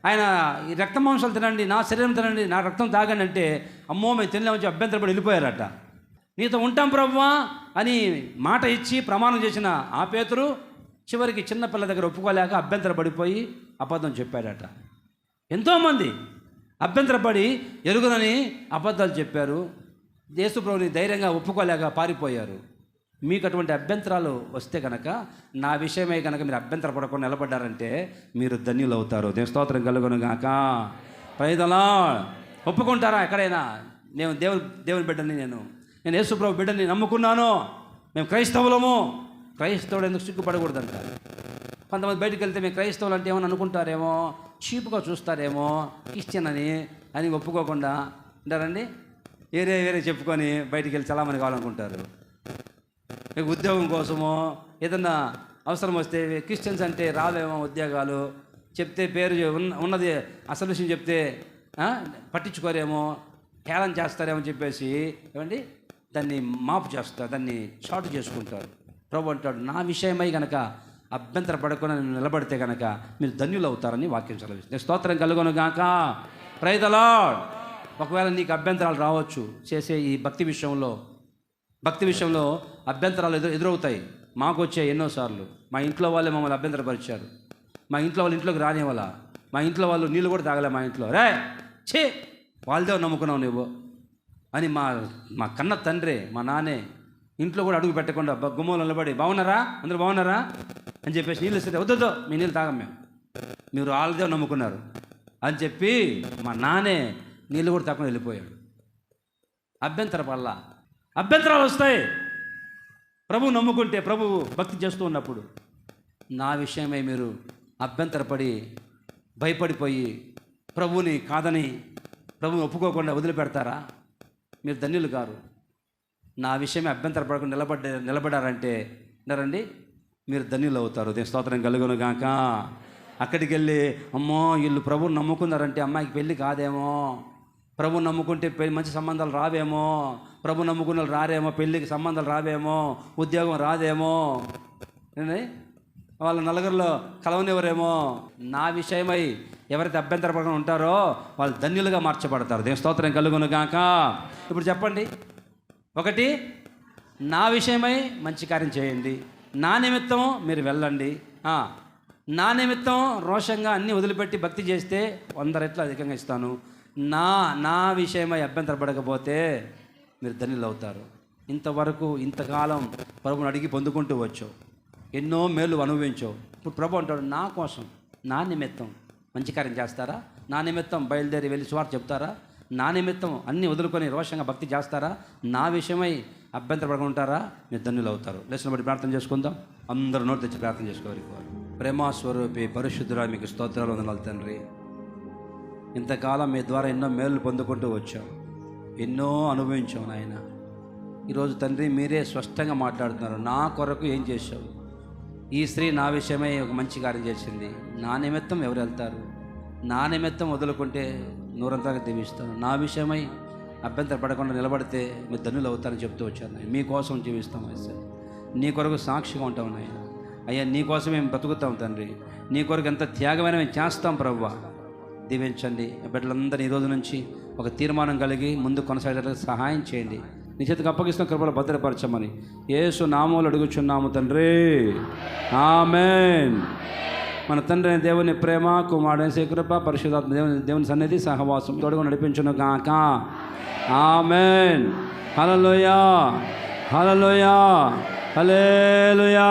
ఆయన ఈ రక్త మాంసాలు తినండి, నా శరీరం తినండి, నా రక్తం తాగండి అంటే, అమ్మో మేము తినలేమని అభ్యంతరపడి వెళ్ళిపోయారట. నీతో ఉంటాం ప్రభువా అని మాట ఇచ్చి ప్రమాణం చేసిన ఆ పేతురు చివరికి చిన్నపిల్ల దగ్గర ఒప్పుకోలేక అభ్యంతరపడిపోయి అబద్ధం చెప్పాడట. ఎంతోమంది అభ్యంతరపడి ఎరుగునని అబద్ధాలు చెప్పారు. యేసుప్రభుని ధైర్యంగా ఒప్పుకోలేక పారిపోయారు. మీకు అటువంటి అభ్యంతరాలు వస్తే కనుక, నా విషయమై కనుక మీరు అభ్యంతరపడకుండా నిలబడ్డారంటే మీరు ధన్యులు అవుతారు. దేవుని స్తోత్రం కలుగును గాక. Praise the Lord. ఒప్పుకుంటారా? ఎక్కడైనా నేను దేవుని బిడ్డని, నేను యేసుప్రభు బిడ్డని నమ్ముకున్నాను, మేము క్రైస్తవులము. క్రైస్తవుడు ఎందుకు సిగ్గుపడకూడదంట. కొంతమంది బయటకు వెళ్తే మేము క్రైస్తవులు అంటే ఏమని అనుకుంటారేమో, చీపుగా చూస్తారేమో, క్రిస్టియన్ అని ఒప్పుకోకుండా ఉంటారండి. వేరే చెప్పుకొని బయటికి వెళ్ళి చలామణి కావాలనుకుంటారు. ఉద్యోగం కోసమో ఏదన్నా అవసరం వస్తే క్రిస్టియన్స్ అంటే రావేమో ఉద్యోగాలు చెప్తే, పేరు ఉన్నది అసలు విషయం చెప్తే పట్టించుకోరేమో, హేళన చేస్తారేమో చెప్పేసి ఏమండి దాన్ని మాపు చేస్తారు, దాన్ని షార్ట్ చేసుకుంటారు. ప్రభు అంటాడు, నా విషయమై కనుక అభ్యంతర పడకుండా నిలబడితే కనుక మీరు ధన్యులు అవుతారని వాక్యం సెలవిస్తుంది. స్తోత్రం కలుగును గాక. Praise the Lord. ఒకవేళ నీకు అభ్యంతరాలు రావచ్చు చేసే ఈ భక్తి విషయంలో అభ్యంతరాలు ఎదురవుతాయి. మాకు వచ్చే ఎన్నోసార్లు. మా ఇంట్లో వాళ్ళే మమ్మల్ని అభ్యంతరపరిచారు. మా ఇంట్లో వాళ్ళు ఇంట్లోకి రానివ్వాల. మా ఇంట్లో వాళ్ళు నీళ్ళు కూడా తాగలే. మా ఇంట్లో వాళ్ళదే నమ్ముకున్నావు నువ్వు అని మా కన్న తండ్రి, మా నాన్నే ఇంట్లో కూడా అడుగు పెట్టకుండా గుమ్మలు నిలబడి, బాగున్నారా, అందరూ బాగున్నారా అని చెప్పేసి నీళ్ళు ఇస్తే, వద్దు మీ నీళ్ళు తాగం, మీరు వాళ్ళదే నమ్ముకున్నారు అని చెప్పి మా నాన్నే నీళ్ళు కూడా తాకుండా వెళ్ళిపోయాడు. అభ్యంతరాలు వస్తాయి. ప్రభు నమ్ముకుంటే, ప్రభు భక్తి చేస్తూ ఉన్నప్పుడు నా విషయమై మీరు అభ్యంతరపడి భయపడిపోయి ప్రభువుని కాదని ప్రభువుని ఒప్పుకోకుండా వదిలిపెడతారా? మీరు ధన్యులు కారు. నా విషయమే అభ్యంతరపడకుండా నిలబడారంటే రండి, మీరు ధన్యులు అవుతారు. దేవుని స్తోత్రం కలుగును గాక. అక్కడికి వెళ్ళి అమ్మో వీళ్ళు ప్రభువుని నమ్ముకున్నారంటే అమ్మాయికి పెళ్ళి కాదేమో, ప్రభువుని నమ్ముకుంటే మంచి సంబంధాలు రావేమో, ప్రభు నమ్ముకున్న వాళ్ళు రారేమో, పెళ్ళికి సంబంధాలు రావేమో, ఉద్యోగం రాదేమో, వాళ్ళ నలుగురిలో కలవనివ్వరేమో. నా విషయమై ఎవరైతే అభ్యంతరపడకుండా ఉంటారో వాళ్ళు ధన్యులుగా మార్చబడతారు. దేవుని స్తోత్రం కలుగును గాక. ఇప్పుడు చెప్పండి, ఒకటి నా విషయమై మంచి కార్యం చేయండి, నా నిమిత్తం మీరు వెళ్ళండి, నా నిమిత్తం రోషంగా అన్నీ వదిలిపెట్టి భక్తి చేస్తే 100 రెట్లు అధికంగా ఇస్తాను. నా విషయమై అభ్యంతరపడకపోతే మీరు ధన్యులు అవుతారు. ఇంతవరకు ఇంతకాలం ప్రభువుని అడిగి పొందుకుంటూ వచ్చావు, ఎన్నో మేలు అనుభవించావు. ఇప్పుడు ప్రభు అంటాడు, నా కోసం, నా నిమిత్తం మంచి కార్యం చేస్తారా? నా నిమిత్తం బయలుదేరి వెళ్ళి సువార్త చెప్తారా? నా నిమిత్తం అన్నీ వదులుకొని రోషంగా భక్తి చేస్తారా? నా విషయమై అభ్యంతరపడకుండా ఉంటారా? మీరు ధన్యులు అవుతారు. లెసన్ బట్టి ప్రార్థన చేసుకుందాం. అందరూ నోటి తెచ్చి ప్రార్థన చేసుకోవాలి. ప్రేమాస్వరూపి పరిశుద్ధుడా, మీకు స్తోత్రాలు వందనాలు తండ్రి. ఇంతకాలం మీ ద్వారా ఎన్నో మేలు పొందుకుంటూ వచ్చాం, ఎన్నో అనుభవించాం నాయన. ఈరోజు తండ్రి మీరే స్పష్టంగా మాట్లాడుతున్నారు. నా కొరకు ఏం చేశావు? ఈ స్త్రీ నా విషయమై ఒక మంచి కార్యం చేసింది. నా నిమిత్తం ఎవరు వెళ్తారు? నా నిమిత్తం వదులుకుంటే నూరంతగా దీవిస్తాను. నా విషయమై అభ్యంతర పడకుండా నిలబడితే మీరు ధన్యులు అవుతారని చెప్తూ వచ్చాను. మీకోసం జీవిస్తాం అయ్యా, నీ కొరకు సాక్షిగా ఉంటాం నాయన. అయ్యా నీ కోసం మేము బ్రతుకుతాం తండ్రి. నీ కొరకు ఎంత త్యాగమైన మేము చేస్తాం ప్రభువా. దీవించండి. బిడ్డలందరూ ఈ రోజు నుంచి ఒక తీర్మానం కలిగి ముందు కొనసాగడానికి సహాయం చేయండి. నీ చేతికి అప్పగిస్తున్న కృపలో భద్రపరచమని యేసు నామములో అడుగుచున్నాము తండ్రి, ఆమేన్. మన తండ్రి అయిన దేవుని ప్రేమ, కుమారుడైన కృప, పరిశుద్ధాత్మ దేవుని సన్నిధి సహవాసం తోడుగా నడిపించును గాక. ఆమేన్. హల్లెలూయా, హల్లెలూయా, హల్లెలూయా.